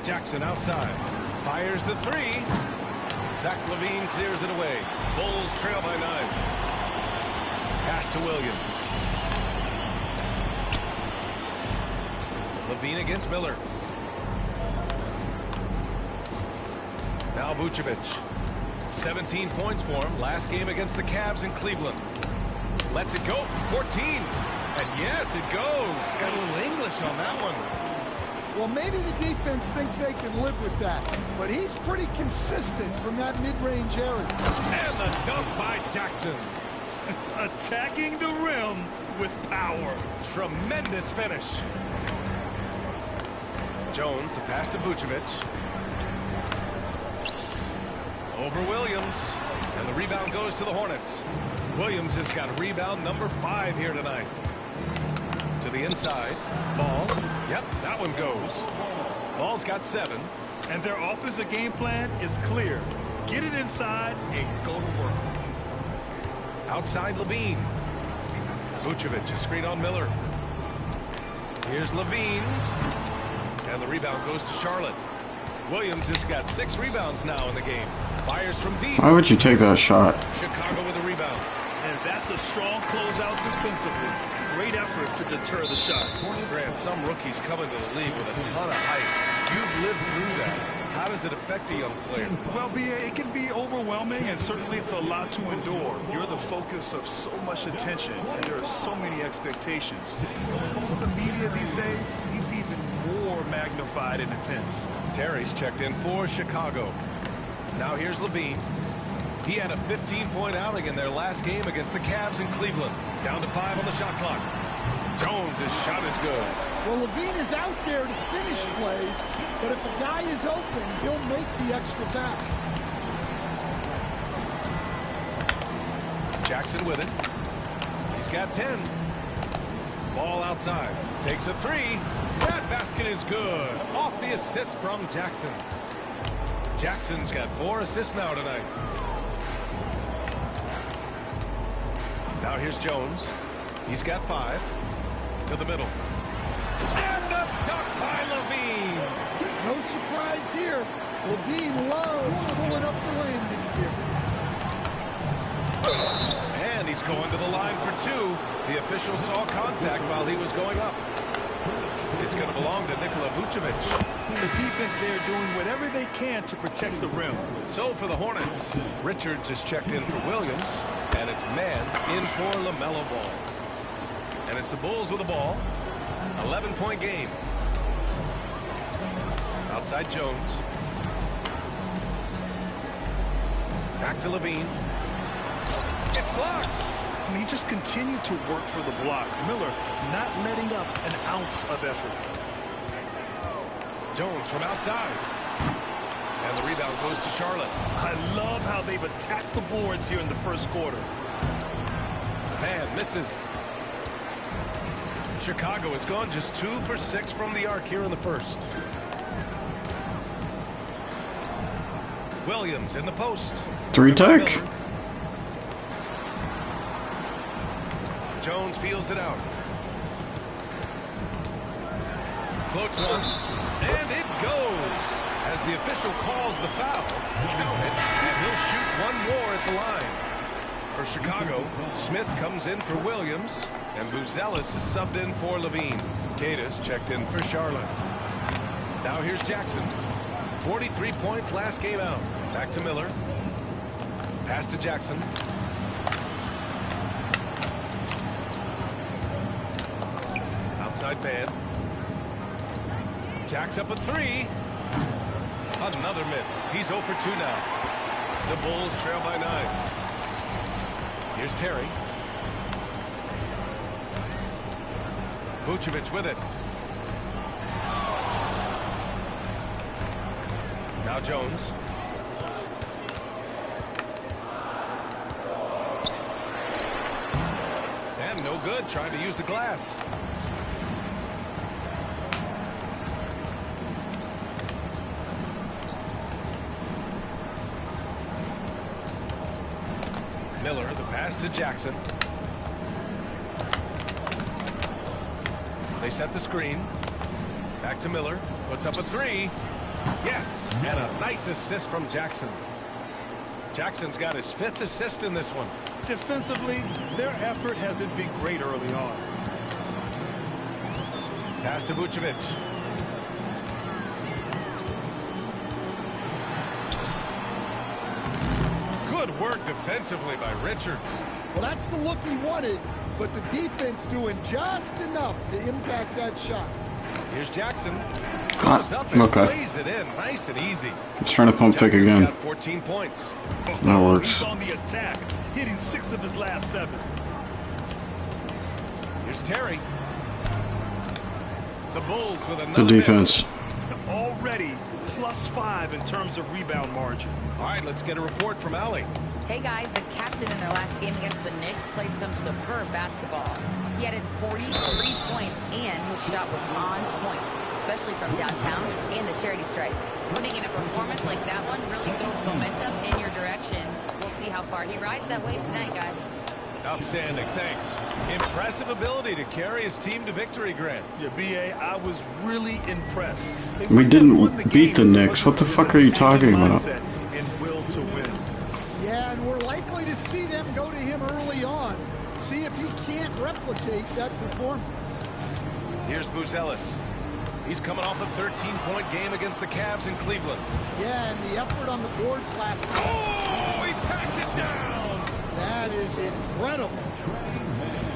Jackson outside. Fires the 3. Zach Levine clears it away. Bulls trail by 9. Pass to Williams. Levine against Miller. Now Vucevic. 17 points for him. Last game against the Cavs in Cleveland. Lets it go from 14. And yes, it goes. Got a little English on that one. Well, maybe the defense thinks they can live with that, but he's pretty consistent from that mid-range area. And the dunk by Jackson. Attacking the rim with power. Tremendous finish. Jones, the pass to Vucevic. Over Williams. And the rebound goes to the Hornets. Williams has got rebound number 5 here tonight. To the inside. Ball. Yep, that one goes. Ball's got 7. And their offensive game plan is clear. Get it inside and go to work. Outside Levine. Vucevic, a screen on Miller. Here's Levine. And the rebound goes to Charlotte. Williams has got 6 rebounds now in the game. Fires from deep. Why would you take that shot? Chicago with a rebound. And that's a strong closeout defensively. Great effort to deter the shot. Grant, some rookies come into the league with a ton of height. You've lived through that. How does it affect a young player? Well, it can be overwhelming, and certainly it's a lot to endure. You're the focus of so much attention, and there are so many expectations. With the media these days, it's even more magnified and intense. Terry's checked in for Chicago. Now here's Levine. He had a 15-point outing in their last game against the Cavs in Cleveland. Down to 5 on the shot clock. Jones' shot is good. Well, Levine is out there to finish plays, but if a guy is open, he'll make the extra pass. Jackson with it. He's got 10. Ball outside. Takes a 3. That basket is good. Off the assist from Jackson. Jackson's got 4 assists now tonight. Now here's Jones. He's got 5. To the middle. And the dunk by Levine. No surprise here. Levine loves pulling up the landing gear. And he's going to the line for 2. The official saw contact while he was going up. It's going to belong to Nikola Vucevic. The defense there doing whatever they can to protect the rim. So for the Hornets, Richards is checked in for Williams, and it's man in for LaMelo Ball. And it's the Bulls with the ball. 11-point game. Outside Jones. Back to Levine. It's blocked. And he just continued to work for the block. Miller not letting up an ounce of effort. Jones from outside. And the rebound goes to Charlotte. I love how they've attacked the boards here in the first quarter. Man misses. Chicago has gone just 2 for 6 from the arc here in the first. Williams in the post. 3 tech. Jones feels it out. Floats one. And it goes. As the official calls the foul. Count it. And he'll shoot one more at the line. For Chicago, Smith comes in for Williams. And Buzelis is subbed in for Levine. Cada's checked in for Charlotte. Now here's Jackson. 43 points last game out. Back to Miller. Pass to Jackson. Outside man. Jack's up a 3. Another miss. He's 0 for 2 now. The Bulls trail by 9. Here's Terry. Vucevic with it. Now Jones. And no good, trying to use the glass. Miller, the pass to Jackson. They set the screen. Back to Miller. Puts up a 3. Yes! And a nice assist from Jackson. Jackson's got his 5th assist in this one. Defensively, their effort hasn't been great early on. Pass to Vucevic. Good work defensively by Richards. Well, that's the look he wanted, but the defense doing just enough to impact that shot. Here's Jackson. Goes up and plays it in, nice and easy. He's trying to pump fake again. Got 14 points. That works. He's on the attack, hitting 6 of his last 7. Here's Terry. The Bulls with another Good defense. Miss. Already +5 in terms of rebound margin. All right, let's get a report from Allie. Hey guys, the captain in their last game against the Knicks played some superb basketball. He added 43 points and his shot was on point, especially from downtown and the charity stripe. Putting in a performance like that one really builds momentum in your direction. We'll see how far he rides that wave tonight, guys. Outstanding, thanks. Impressive ability to carry his team to victory, Grant. Yeah, B.A., I was really impressed. We didn't beat the Knicks. What the fuck are you talking about? And will to win. Yeah, and we're likely to see them go to him early on. See if he can't replicate that performance. Here's Buzelis. He's coming off a 13-point game against the Cavs in Cleveland. Yeah, and the effort on the boards last night. Oh, he packs it down! That is incredible.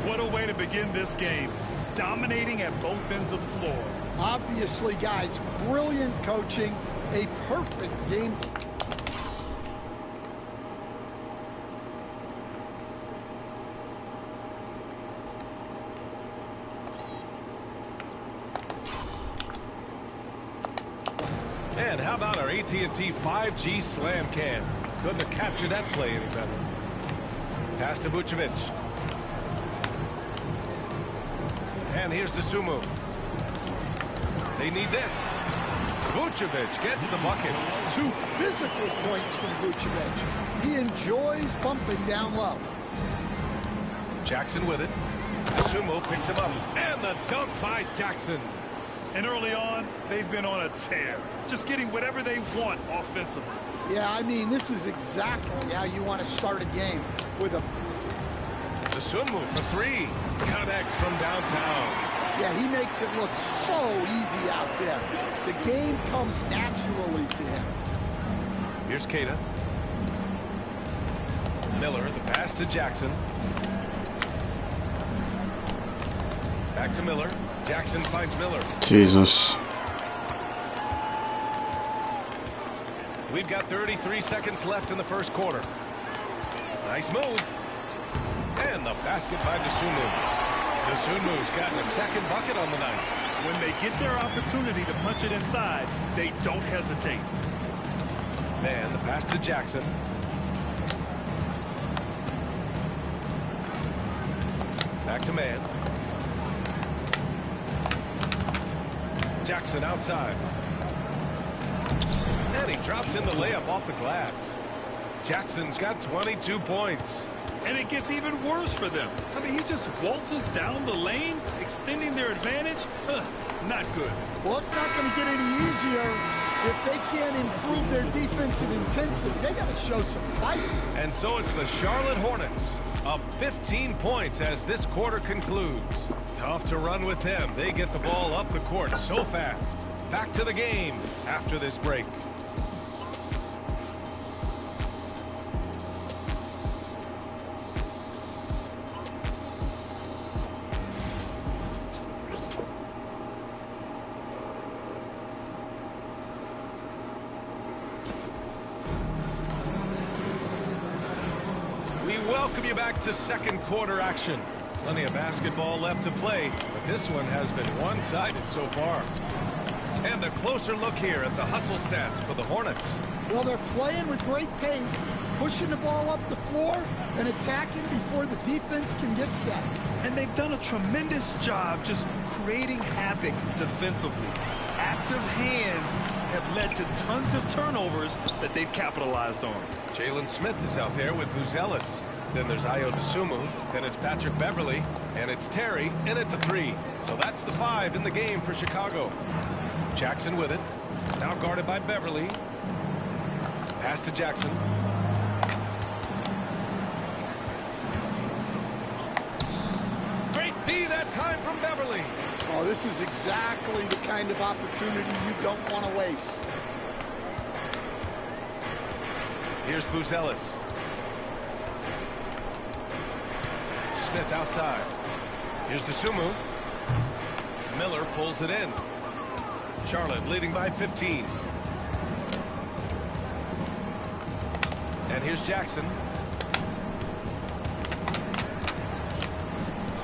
What a way to begin this game. Dominating at both ends of the floor. Obviously, guys, brilliant coaching. A perfect game. And how about our AT&T 5G slam cam? Couldn't have captured that play any better. Pass to Vucevic. And here's Dosunmu. They need this. Vucevic gets the bucket. 2 physical points from Vucevic. He enjoys bumping down low. Jackson with it. Dosunmu picks him up. And the dunk by Jackson. And early on, they've been on a tear. Just getting whatever they want offensively. Yeah, I mean, this is exactly how you want to start a game, with a... Dosunmu for 3. Connects from downtown. Yeah, he makes it look so easy out there. The game comes naturally to him. Here's Cada. Miller, the pass to Jackson. Back to Miller. Jackson finds Miller. Jesus. We've got 33 seconds left in the first quarter. Nice move. And the basket by Dosunmu. Dosunmu's gotten a second bucket on the night. When they get their opportunity to punch it inside, they don't hesitate. Man, the pass to Jackson. Back to man. Jackson outside. And he drops in the layup off the glass. Jackson's got 22 points. And it gets even worse for them. I mean, he just waltzes down the lane, extending their advantage. Not good. Well, it's not going to get any easier if they can't improve their defensive intensity. They got to show some fight. And so it's the Charlotte Hornets up 15 points as this quarter concludes. Tough to run with them. They get the ball up the court so fast. Back to the game after this break. We welcome you back to second quarter action. Plenty of basketball left to play, but this one has been one-sided so far. And a closer look here at the hustle stats for the Hornets. Well, they're playing with great pace, pushing the ball up the floor and attacking before the defense can get set. And they've done a tremendous job just creating havoc defensively. Active hands have led to tons of turnovers that they've capitalized on. Jalen Smith is out there with Buzelis. Then there's Ayo Dosunmu. Then it's Patrick Beverly. And it's Terry in at the 3. So that's the 5 in the game for Chicago. Jackson with it. Now guarded by Beverly. Pass to Jackson. Great D that time from Beverly. Oh, this is exactly the kind of opportunity you don't want to waste. Here's Buzelis. Smith outside. Here's Dosunmu. Miller pulls it in. Charlotte leading by 15. And here's Jackson.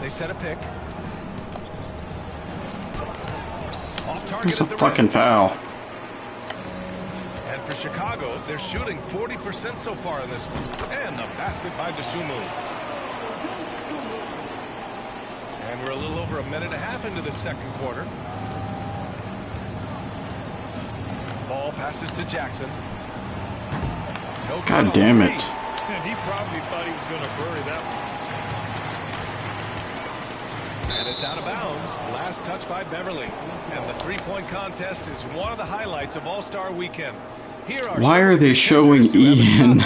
They set a pick. Off target. It's a fucking foul. And for Chicago, they're shooting 40% so far in this one. And the basket by Dosunmu. And we're a little over a minute and a half into the second quarter. Ball passes to Jackson. No God damn it. And he probably thought he was going to bury that one. And it's out of bounds. Last touch by Beverly. And the three-point contest is one of the highlights of All-Star Weekend. Here are Why are they showing Ian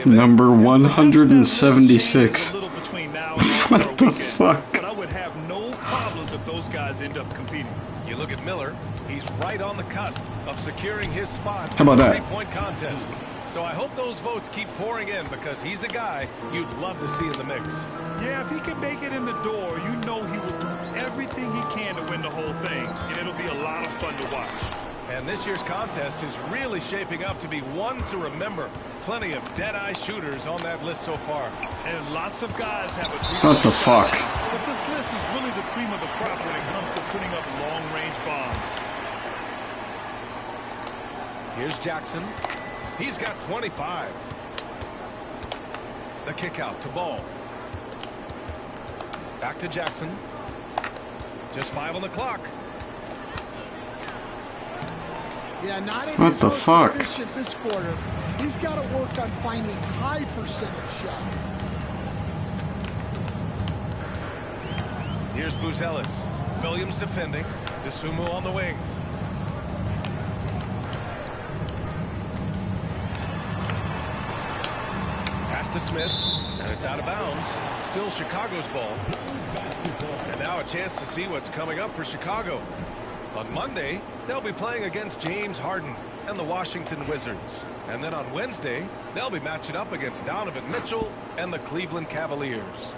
number 176? What the fuck? But I would have no problems if those guys end up competing. You look at Miller. He's right on the cusp of securing his spot How about in the that? three-point contest. So I hope those votes keep pouring in because he's a guy you'd love to see in the mix. Yeah, if he can make it in the door, you know he will do everything he can to win the whole thing, and it'll be a lot of fun to watch. And this year's contest is really shaping up to be one to remember. Plenty of dead-eye shooters on that list so far. And lots of guys have a three-point What the fuck? shot. But this list is really the cream of the crop when it comes to putting up long-range bombs. Here's Jackson. He's got 25. The kick out to Ball. Back to Jackson. Just 5 on the clock. Yeah, not in What his the most fuck? efficient this quarter. He's got to work on finding high percentage shots. Here's Buzelis. Williams defending. Dosunmu on the wing. Pass to Smith, and it's out of bounds. Still Chicago's ball. And now a chance to see what's coming up for Chicago. On Monday, they'll be playing against James Harden and the Washington Wizards. And then on Wednesday, they'll be matching up against Donovan Mitchell and the Cleveland Cavaliers.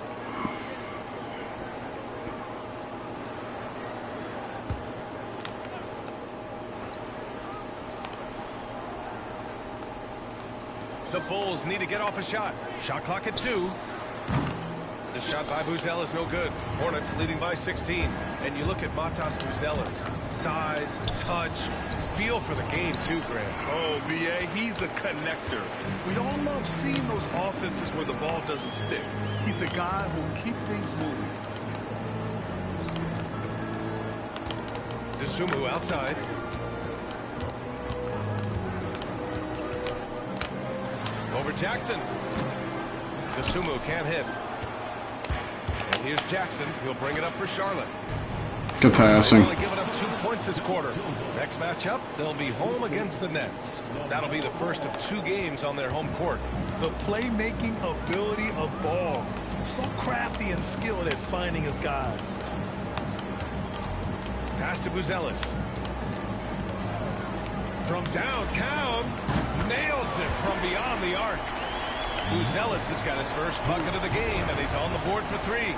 The Bulls need to get off a shot. Shot clock at 2. The shot by Buzelis is no good. Hornets leading by 16. And you look at Matas Buzelis. Size, touch, feel for the game too, Grant. Oh, B.A., he's a connector. We all love seeing those offenses where the ball doesn't stick. He's a guy who will keep things moving. Dosunmu outside. Over Jackson. Dosunmu can't hit. And here's Jackson. He'll bring it up for Charlotte. Good passing. They've only given up 2 points this quarter. Next matchup, they'll be home against the Nets. That'll be the first of 2 games on their home court. The playmaking ability of Ball. So crafty and skilled at finding his guys. Pass to Buzelis. From downtown, nails it from beyond the arc. Buzelis has got his first bucket of the game, and he's on the board for 3.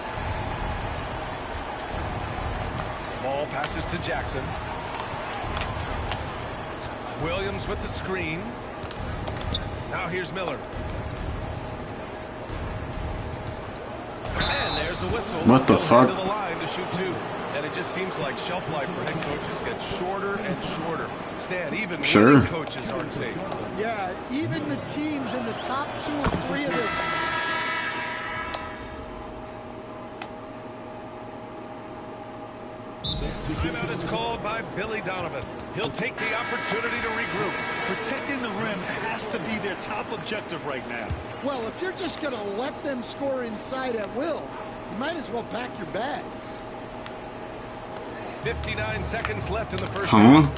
Ball passes to Jackson. Williams with the screen. Now here's Miller. And there's a whistle. What the fuck? To the line to shoot 2. And it just seems like shelf life for head coaches gets shorter and shorter. Stan, even winning coaches aren't safe. Yeah, even the teams in the top 2 or 3 of it. Timeout is called by Billy Donovan. He'll take the opportunity to regroup. Protecting the rim has to be their top objective right now. Well, if you're just going to let them score inside at will, you might as well pack your bags. 59 seconds left in the first half.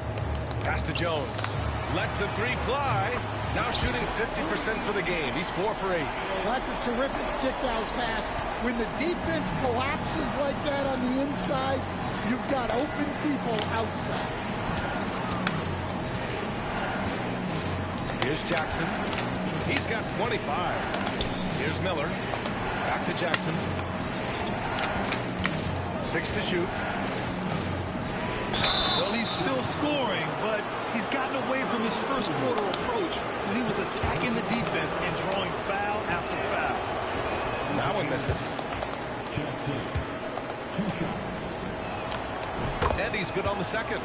Pass to Jones. Lets the 3 fly. Now shooting 50% for the game. He's 4 for 8. That's a terrific kick-out pass. When the defense collapses like that on the inside, you've got open people outside. Here's Jackson. He's got 25. Here's Miller. Back to Jackson. 6 to shoot. Well, he's still scoring, but he's gotten away from his first quarter approach when he was attacking the defense and drawing foul after foul. Now one misses. And he's good on the second.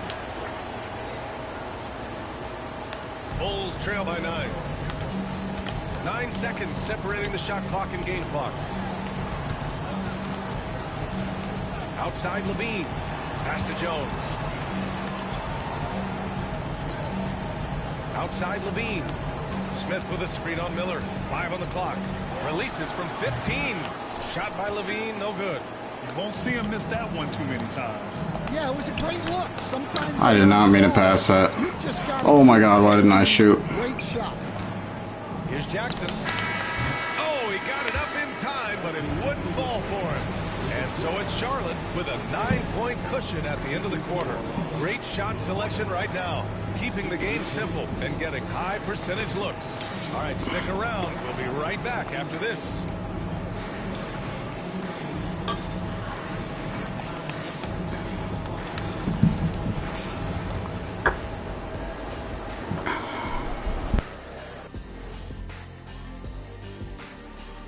Bulls trail by 9. 9 seconds separating the shot clock and game clock. Outside Levine. Pass to Jones. Outside Levine. Smith with a screen on Miller. 5 on the clock. Releases from 15. Shot by Levine, no good. You won't see him miss that one too many times. Yeah, it was a great look. Sometimes I did not mean to pass that. Oh my God, why didn't I shoot? Great shots. Here's Jackson. Oh, he got it up in time, but it wouldn't fall for him. And so it's Charlotte with a 9-point cushion at the end of the quarter. Great shot selection right now, keeping the game simple and getting high percentage looks. All right, stick around. We'll be right back after this.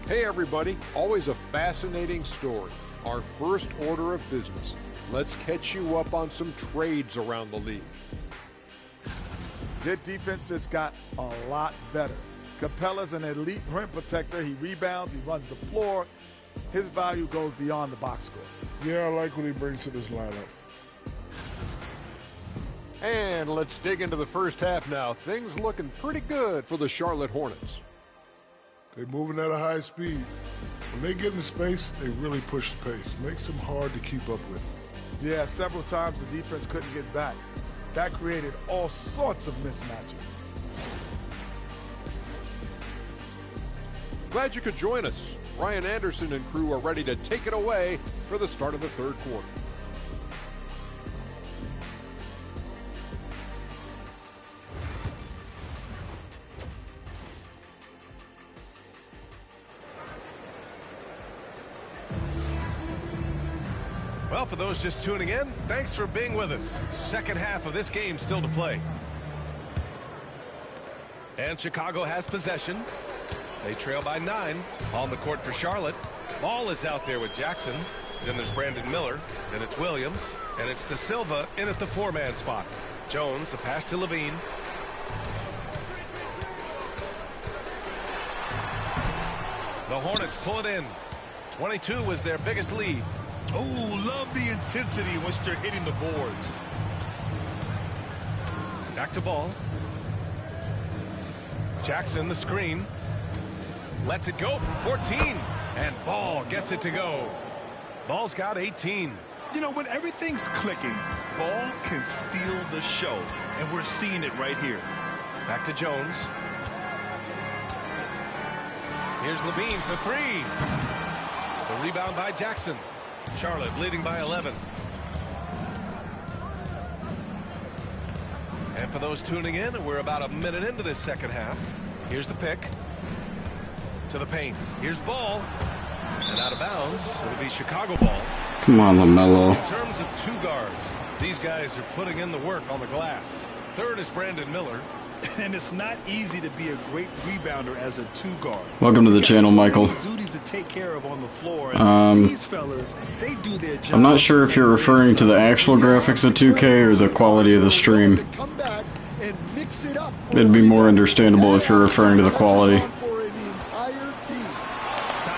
Hey everybody, always a fascinating story. Our first order of business. Let's catch you up on some trades around the league. Their defense just got a lot better. Capella's an elite rim protector. He rebounds, he runs the floor. His value goes beyond the box score. Yeah, I like what he brings to this lineup. And let's dig into the first half now. Things looking pretty good for the Charlotte Hornets. They're moving at a high speed. When they get in space, they really push the pace. Makes them hard to keep up with. Yeah, several times the defense couldn't get back. That created all sorts of mismatches. Glad you could join us. Ryan Anderson and crew are ready to take it away for the start of the third quarter. Well, for those just tuning in, thanks for being with us. Second half of this game still to play. And Chicago has possession. They trail by 9 on the court for Charlotte. Ball is out there with Jackson. Then there's Brandon Miller. Then it's Williams. And it's De Silva in at the 4-man spot. Jones, the pass to Levine. The Hornets pull it in. 22 was their biggest lead. Oh, love the intensity in which they're hitting the boards. Back to Ball. Jackson, the screen. Lets it go from 14. And Ball gets it to go. Ball's got 18. You know, when everything's clicking, Ball can steal the show. And we're seeing it right here. Back to Jones. Here's Levine for 3. The rebound by Jackson. Charlotte leading by 11. And for those tuning in, we're about a minute into this second half. Here's the pick. To the paint. Here's the ball. And out of bounds. It'll be Chicago ball. Come on, LaMelo. In terms of two guards, these guys are putting in the work on the glass. Third is Brandon Miller. And it's not easy to be a great rebounder as a two-guard. Welcome to the channel, Michael. Duties to take care of on the floor. And these fellas, they do their job. I'm not sure if you're referring to the actual graphics of 2K or the quality of the stream. It'd be more understandable if you're referring to the quality. Time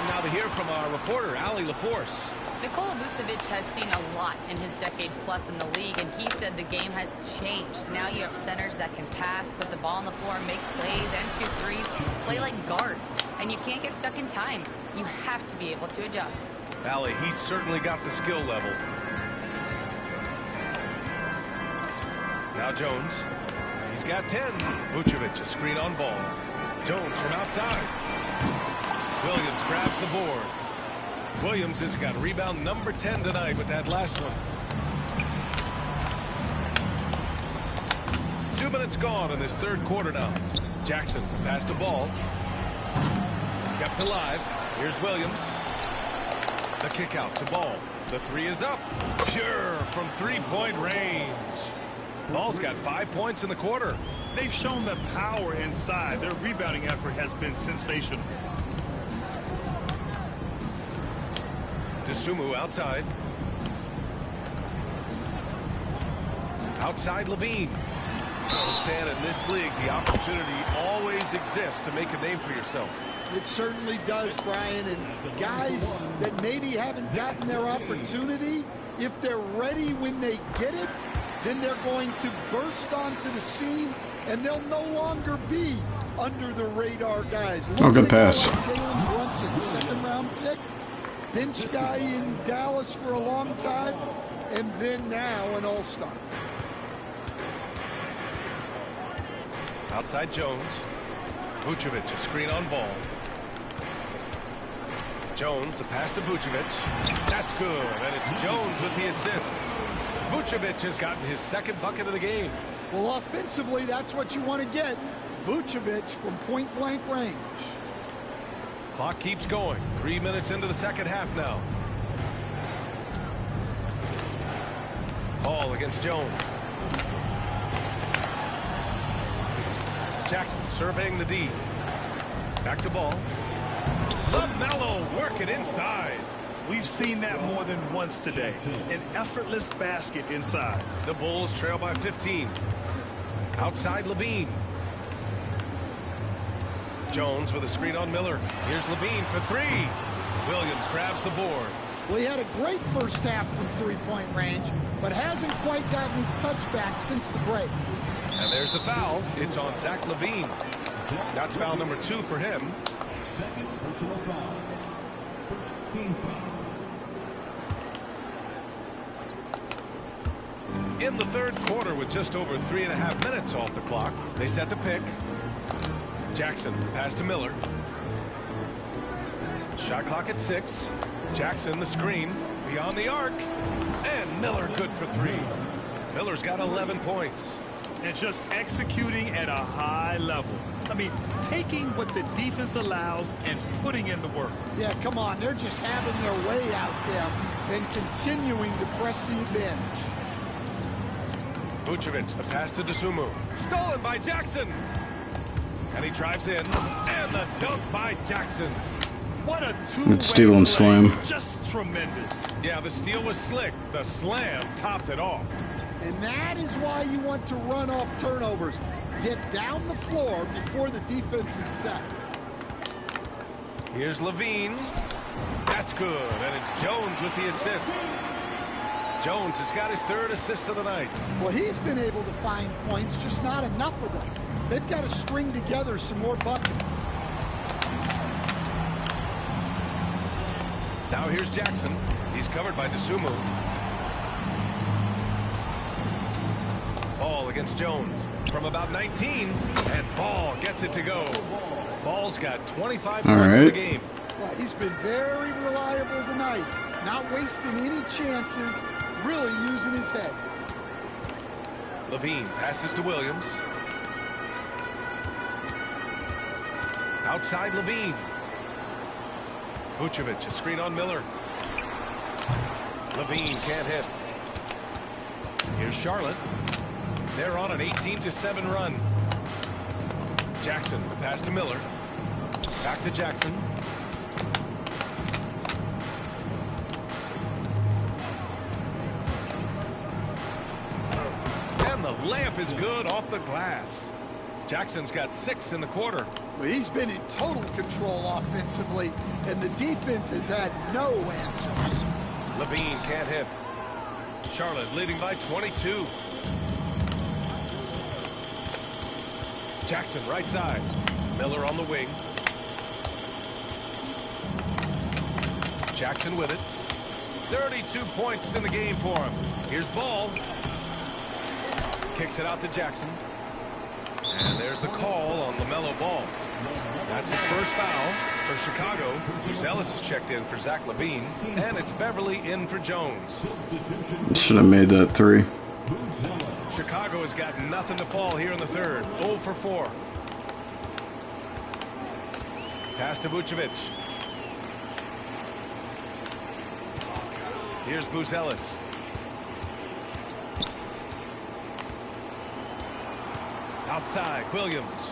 now to hear from our reporter, Ali LaForce. Nikola Vucevic has seen a lot in his decade plus in the league, and he said the game has changed. Now you have centers that can pass, put the ball on the floor, make plays, and shoot threes, play like guards. And you can't get stuck in time. You have to be able to adjust. Ali, he's certainly got the skill level. Now Jones. He's got 10. Vucevic, a screen on ball. Jones from outside. Williams grabs the board. Williams has got rebound number 10 tonight with that last one. 2 minutes gone in this third quarter now. Jackson passed the ball. Kept alive. Here's Williams. The kick out to Ball. The three is up. Pure from three-point range. Ball's got 5 points in the quarter. They've shown the power inside. Their rebounding effort has been sensational. Sumu outside. Outside Levine. Stan, in this league, the opportunity always exists to make a name for yourself. It certainly does, Brian. And guys that maybe haven't gotten their opportunity, if they're ready when they get it, then they're going to burst onto the scene, and they'll no longer be under the radar guys. Oh, good pass. Jalen Brunson, second-round pick. Bench guy in Dallas for a long time, and then now an all-star. Outside Jones. Vucevic, a screen on ball. Jones, the pass to Vucevic. That's good, and it's Jones with the assist. Vucevic has gotten his second bucket of the game. Well, offensively, that's what you want to get. Vucevic from point-blank range. Clock keeps going. 3 minutes into the second half now. Ball against Jones. Jackson surveying the D. Back to Ball. LaMelo working inside. We've seen that more than once today. An effortless basket inside. The Bulls trail by 15. Outside Levine. Jones with a screen on Miller. Here's Levine for three. Williams grabs the board. Well, he had a great first half from three-point range, but hasn't quite gotten his touchback since the break. And there's the foul. It's on Zach Levine. That's foul number 2 for him. Second personal foul. First team foul. In the third quarter, with just over 3.5 minutes off the clock, they set the pick. Jackson, pass to Miller. Shot clock at 6. Jackson, the screen, beyond the arc. And Miller good for 3. Miller's got 11 points. And just executing at a high level. I mean, taking what the defense allows and putting in the work. Yeah, come on. They're just having their way out there and continuing to press the advantage. Vucevic, the pass to Dosunmu. Stolen by Jackson. And he drives in. And the dunk by Jackson. What a two-way steal and slam. Just tremendous. Yeah, the steal was slick. The slam topped it off. And that is why you want to run off turnovers. Get down the floor before the defense is set. Here's Levine. That's good. And it's Jones with the assist. Jones has got his 3rd assist of the night. Well, he's been able to find points, just not enough of them. They've got to string together some more buckets. Now here's Jackson. He's covered by Dosunmu. Ball against Jones from about 19. And Ball gets it to go. Ball's got 25 points in the game. Well, he's been very reliable tonight. Not wasting any chances, really using his head. Levine passes to Williams. Outside Levine. Vucevic, a screen on Miller. Levine can't hit. Here's Charlotte. They're on an 18-7 run. Jackson, the pass to Miller. Back to Jackson. And the layup is good off the glass. Jackson's got 6 in the quarter. Well, he's been in total control offensively, and the defense has had no answers. Levine can't hit. Charlotte leading by 22. Jackson right side. Miller on the wing. Jackson with it. 32 points in the game for him. Here's Ball. Kicks it out to Jackson. And there's the call on LaMelo Ball. That's his first foul for Chicago. Ellis is checked in for Zach LaVine. And it's Beverly in for Jones. Should have made that 3. Chicago has got nothing to fall here in the third. 0 for 4. Pass to Vucevic. Here's Ellis. Outside, Williams.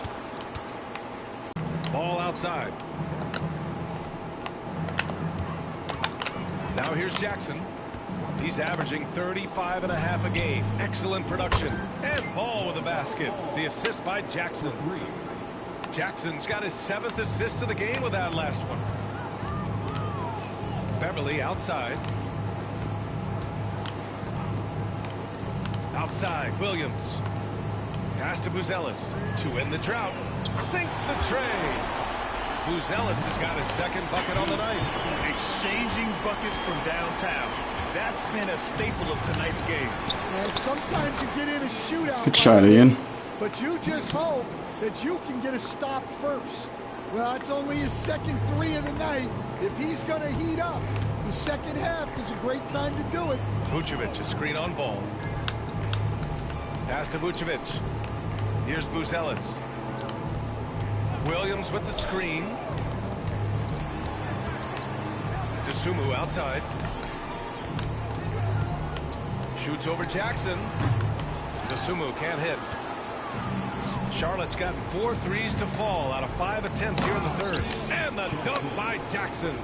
Ball outside. Now here's Jackson. He's averaging 35.5 a game. Excellent production. And Ball with a basket. The assist by Jackson. Jackson's got his 7th assist of the game with that last one. Beverly outside. Outside, Williams. Pass to Ellis to end the drought. Sinks the tray. Ellis has got his 2nd bucket on the night. Exchanging buckets from downtown. That's been a staple of tonight's game. Sometimes you get in a shootout. Good shot, Ian. But you just hope that you can get a stop first. Well, it's only his 2nd 3 of the night. If he's going to heat up, the second half is a great time to do it. Vucevic, a screen on Ball. Pass to Vucevic. Here's Ellis. Williams with the screen. DeSumo outside. Shoots over Jackson. DeSumo can't hit. Charlotte's gotten 4 threes to fall out of 5 attempts here in the third. And the dunk by Jackson.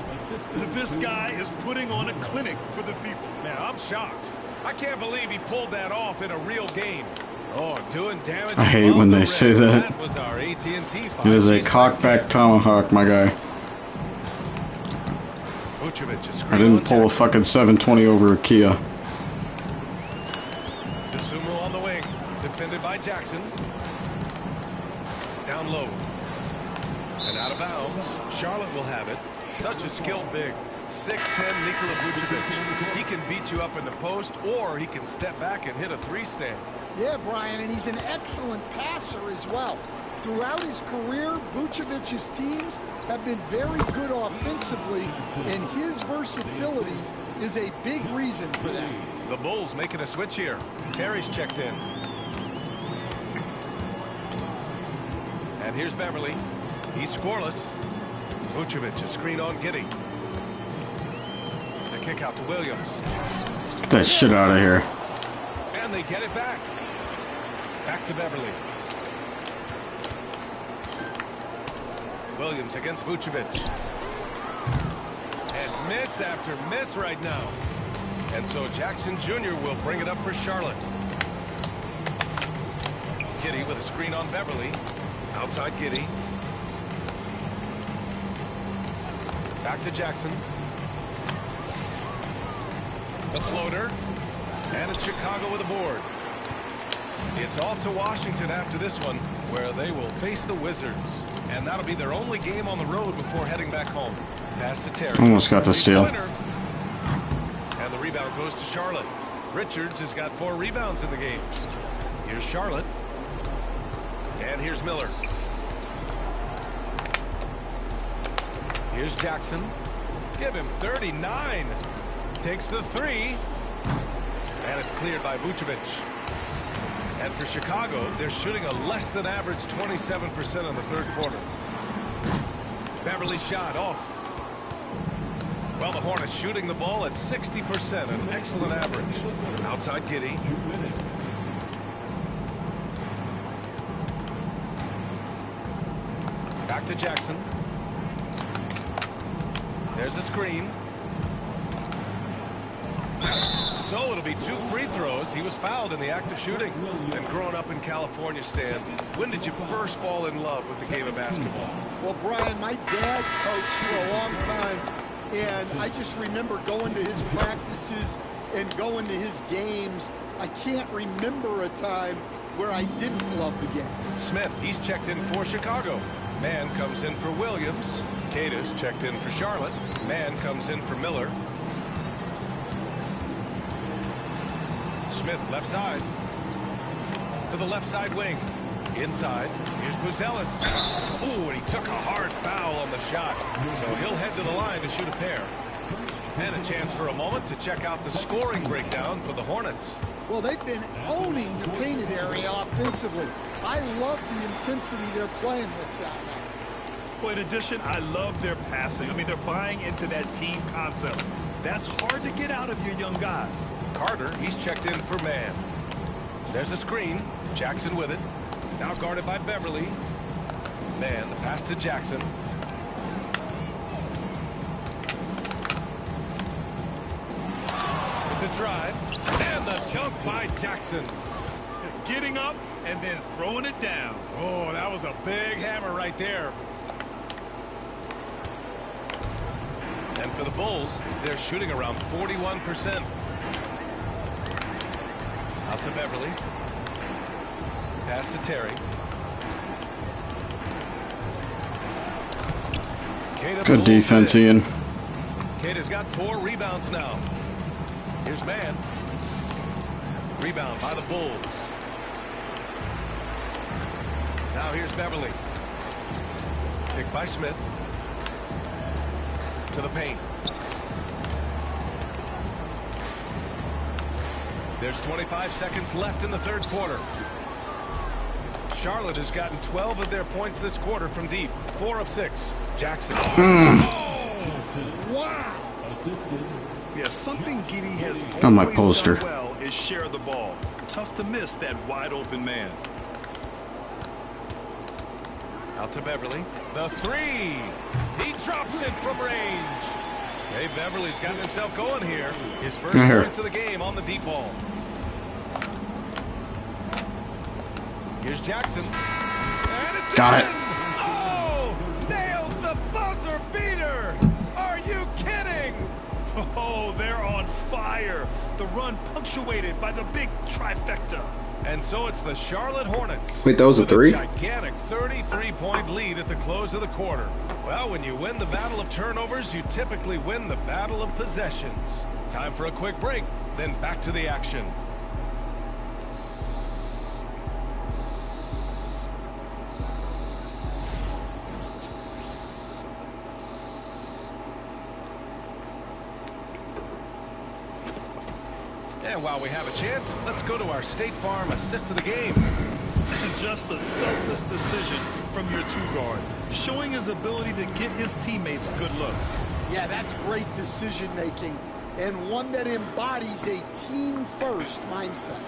This guy is putting on a clinic for the people. Man, I'm shocked. I can't believe he pulled that off in a real game. Oh, doing damage. I hate when they say that. That was our AT&T. It was a cockback tomahawk, my guy. I didn't pull a fucking 720 over a Kia. DeSumo on the wing. Defended by Jackson. Down low. And out of bounds. Charlotte will have it. Such a skilled big. 6'10" Nikola Vucevic. He can beat you up in the post, or he can step back and hit a 3-stand. Yeah, Brian, and he's an excellent passer as well. Throughout his career, Vucevic's teams have been very good offensively, and his versatility is a big reason for that. The Bulls making a switch here. Terry's checked in. And here's Beverly. He's scoreless. Vucevic, a screen on Giddey. The kick out to Williams. Get that shit out of here. And they get it back. Back to Beverly. Williams against Vucevic. And miss after miss right now. And so Jackson Jr. will bring it up for Charlotte. Giddey with a screen on Beverly. Outside Giddey. Back to Jackson. The floater. And it's Chicago with a board. It's off to Washington after this one, where they will face the Wizards. And that'll be their only game on the road before heading back home. Pass to Terry. Almost got the steal. And the rebound goes to Charlotte. Richards has got 4 rebounds in the game. Here's Charlotte. And here's Miller. Here's Jackson. Give him 39. Takes the three. And it's cleared by Vucevic. And for Chicago, they're shooting a less than average 27% in the third quarter. Beverly shot off. Well, the Hornets shooting the ball at 60%, an excellent average. Outside Giddey. Back to Jackson. There's a screen. So it'll be 2 free throws. He was fouled in the act of shooting. And growing up in California, Stan, when did you first fall in love with the game of basketball? Well, Brian, my dad coached for a long time, and I just remember going to his practices and going to his games. I can't remember a time where I didn't love the game. Smith, he's checked in for Chicago. Man comes in for Williams. Cadis checked in for Charlotte. Man comes in for Miller. Smith, left side. To the left side wing. Inside. Here's Buzelis. Ooh, and he took a hard foul on the shot. So he'll head to the line to shoot a pair. And a chance for a moment to check out the scoring breakdown for the Hornets. Well, they've been owning the painted area offensively. I love the intensity they're playing with down there. Well, in addition, I love their passing. I mean, they're buying into that team concept. That's hard to get out of your young guys. Carter, he's checked in for man. There's a screen. Jackson with it. Now guarded by Beverly. Man, the pass to Jackson. With the drive. And the dunk by Jackson. Getting up and then throwing it down. Oh, that was a big hammer right there. And for the Bulls, they're shooting around 41%. Out to Beverly. Pass to Terry. Good defense, Ian. Kata's got 4 rebounds now. Here's man. Rebound by the Bulls. Now here's Beverly. Picked by Smith. To the paint. There's 25 seconds left in the third quarter. Charlotte has gotten 12 of their points this quarter from deep. 4 of 6. Jackson. Wow. Yeah, something Giddey has On my always poster. done well is share the ball. Tough to miss that wide open man. Out to Beverly. The three. He drops it from range. Hey, Beverly's gotten himself going here. His first points of the game on the deep ball. Here's Jackson. And it's Got in. it. Oh, nails the buzzer beater. Are you kidding? Oh, they're on fire. The run punctuated by the big trifecta. And so it's the Charlotte Hornets. Wait, that was a 3? Gigantic 33-point lead at the close of the quarter. Well, when you win the battle of turnovers, you typically win the battle of possessions. Time for a quick break, then back to the action. And while we have a chance, let's go to our State Farm assist of the game. Just a selfless decision from your 2-guard, showing his ability to get his teammates good looks. Yeah, that's great decision making, and one that embodies a team-first mindset.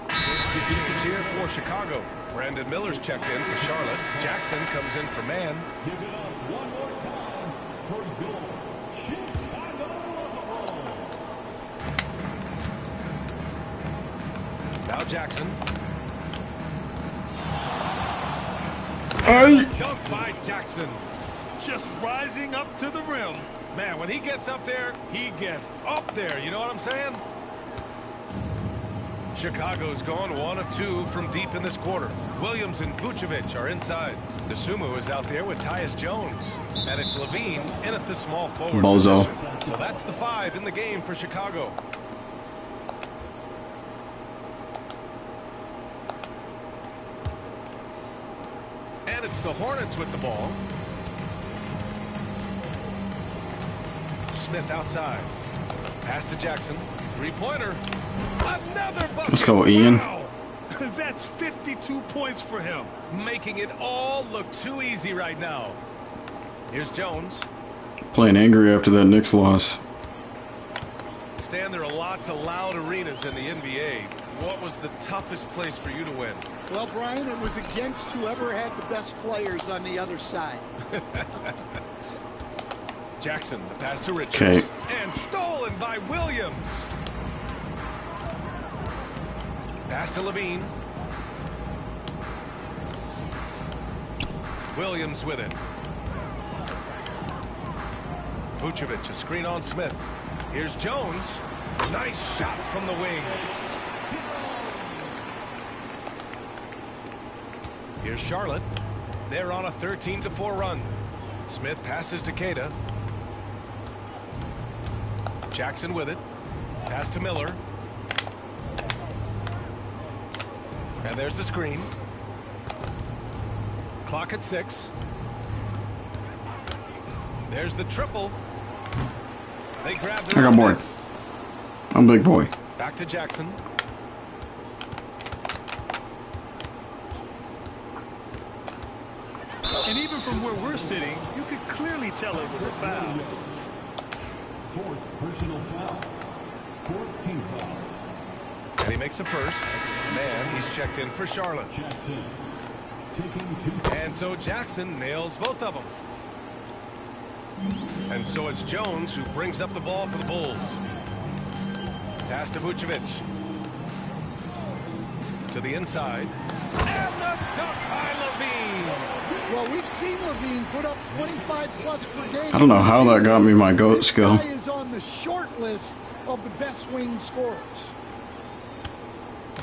It's here for Chicago. Brandon Miller's checked in for Charlotte. Jackson comes in for man. Give it up one more time for your Chicago Bulls. Now Jackson. Dunk by Jackson. Just rising up to the rim. Man, when he gets up there, he gets up there. You know what I'm saying? Chicago's gone 1 of 2 from deep in this quarter. Williams and Vucevic are inside. Dosunmu is out there with Tyus Jones. And it's Levine in at the small forward Bozo. position. So that's the 5 in the game for Chicago. the Hornets with the ball. Smith outside. Pass to Jackson. Three-pointer. Another bucket. Let's go, Ian. Wow. That's 52 points for him. Making it all look too easy right now. Here's Jones. Playing angry after that Knicks loss. Stan, there are lots of loud arenas in the NBA. What was the toughest place for you to win? Well, Brian, it was against whoever had the best players on the other side. Jackson, the pass to Richards. Okay. And stolen by Williams. Pass to Levine. Williams with it. Vucevic, a screen on Smith. Here's Jones. Nice shot from the wing. Here's Charlotte. They're on a 13-4 run. Smith passes to Queta. Jackson with it. Pass to Miller. And there's the screen. Clock at 6. There's the triple. They grab I got bored. I'm a big boy. Back to Jackson. And even from where we're sitting, you could clearly tell it was a foul. Fourth personal foul. Fourth team foul. And he makes a first. Man, he's checked in for Charlotte. Jackson taking 2. And so Jackson nails both of them. And so it's Jones who brings up the ball for the Bulls. Pass to Vucevic. To the inside. And the dunk by Levine. Well, we've seen Levine put up 25+ per game. I don't know how that got me my GOAT skill. This guy is on the short list of the best wing scorers.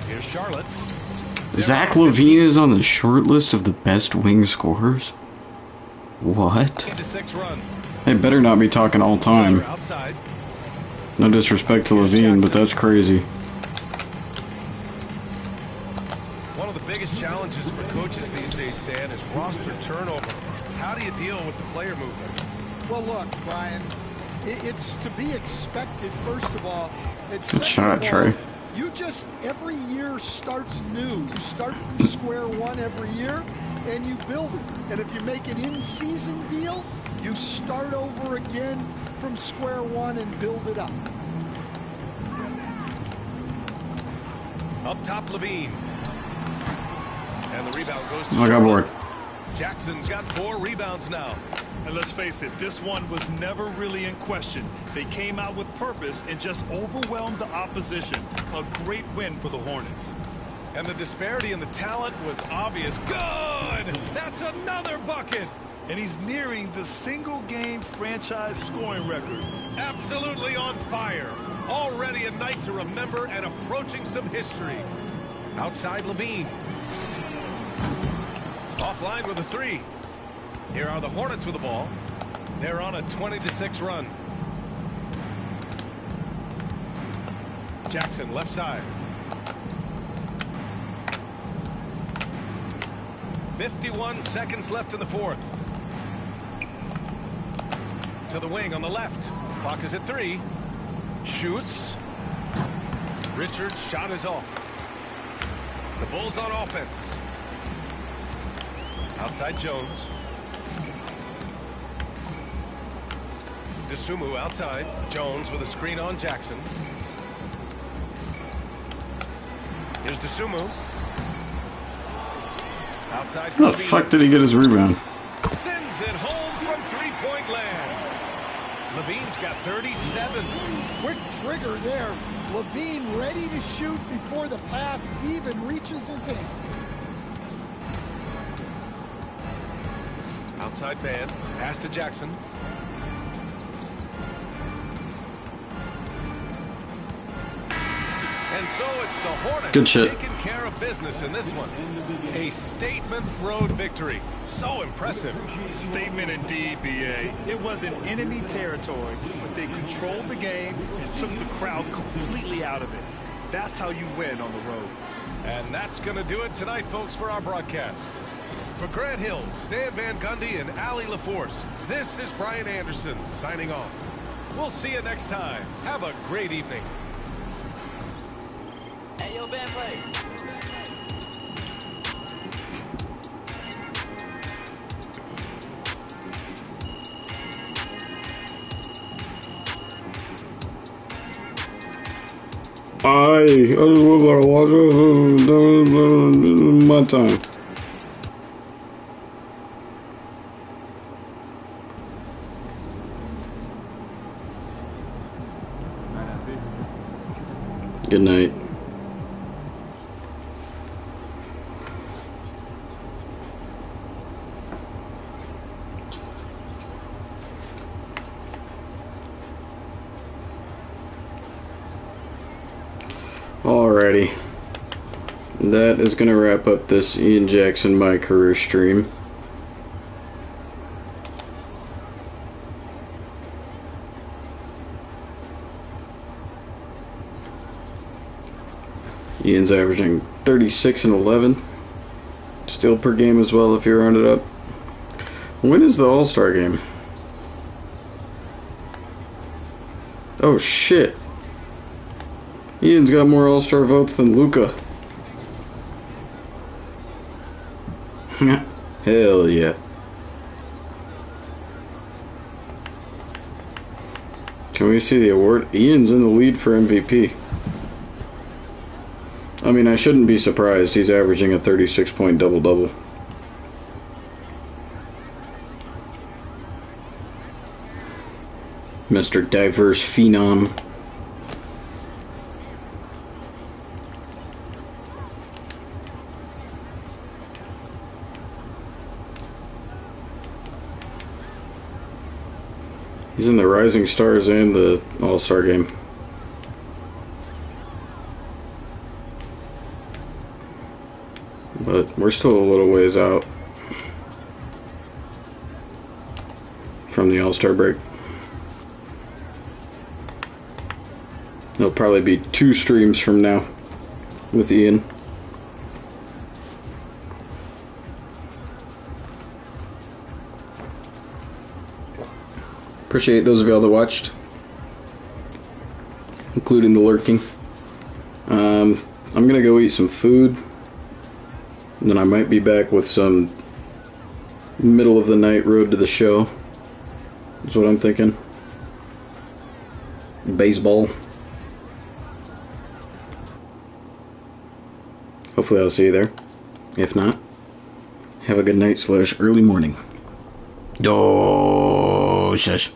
Here's Charlotte. Zach LaVine is on the short list of the best wing scorers? What? 6 run. They better not be talking all time. Outside. No disrespect to LaVine, but that's crazy. One of the biggest challenges for coaches these days, Stan, is roster turnover. How do you deal with the player movement? Well, look, Brian, it's to be expected, first of all. Good shot, Trey. You just, every year starts new. You start from square one every year, and you build it. And if you make an in-season deal, you start over again from square one and build it up. Up top, Levine. And the rebound goes to I got bored. Jackson's got 4 rebounds now. And let's face it, this one was never really in question. They came out with purpose and just overwhelmed the opposition. A great win for the Hornets. And the disparity in the talent was obvious. Good! That's another bucket! And he's nearing the single-game franchise scoring record. Absolutely on fire. Already a night to remember and approaching some history. Outside Levine. Offline with a 3. Here are the Hornets with the ball. They're on a 20-6 run. Jackson left side. 51 seconds left in the fourth. To the wing on the left. Clock is at 3. Shoots. Richards' shot is off. The Bulls on offense. Outside Jones. DeSumo outside. Jones with a screen on Jackson. Here's DeSumo. Outside. How the fuck did he get his rebound? Sends it home from three-point land. Levine's got 37. Quick trigger there. Levine ready to shoot before the pass even reaches his hands. Outside man. Pass to Jackson. And so it's the Hornets Good shit. taking care of business in this one. A statement road victory. So impressive. Statement indeed, B.A. It wasn't enemy territory, but they controlled the game and took the crowd completely out of it. That's how you win on the road. And that's going to do it tonight, folks, for our broadcast. For Grant Hill, Stan Van Gundy, and Ali LaForce, this is Brian Anderson signing off. We'll see you next time. Have a great evening. Hey, yo, band play. I just want to watch my time. Good night. Alrighty. That is going to wrap up this Ian Jackson My Career stream. Ian's averaging 36 and 11. Still per game as well if you round it up. When is the All-Star game? Oh shit. Ian's got more All-Star votes than Luka. Hell yeah. Can we see the award? Ian's in the lead for MVP. I mean, I shouldn't be surprised. He's averaging a 36-point double-double. Mr. Diverse Phenom. He's in the Rising Stars and the All-Star game. But we're still a little ways out from the All-Star break. It'll probably be 2 streams from now with Ian. Appreciate those of y'all that watched, including the lurking. I'm gonna go eat some food, and then I might be back with some middle of the night road to the show. That's what I'm thinking. Baseball. Hopefully I'll see you there. If not, have a good night / early morning. Oh, shush.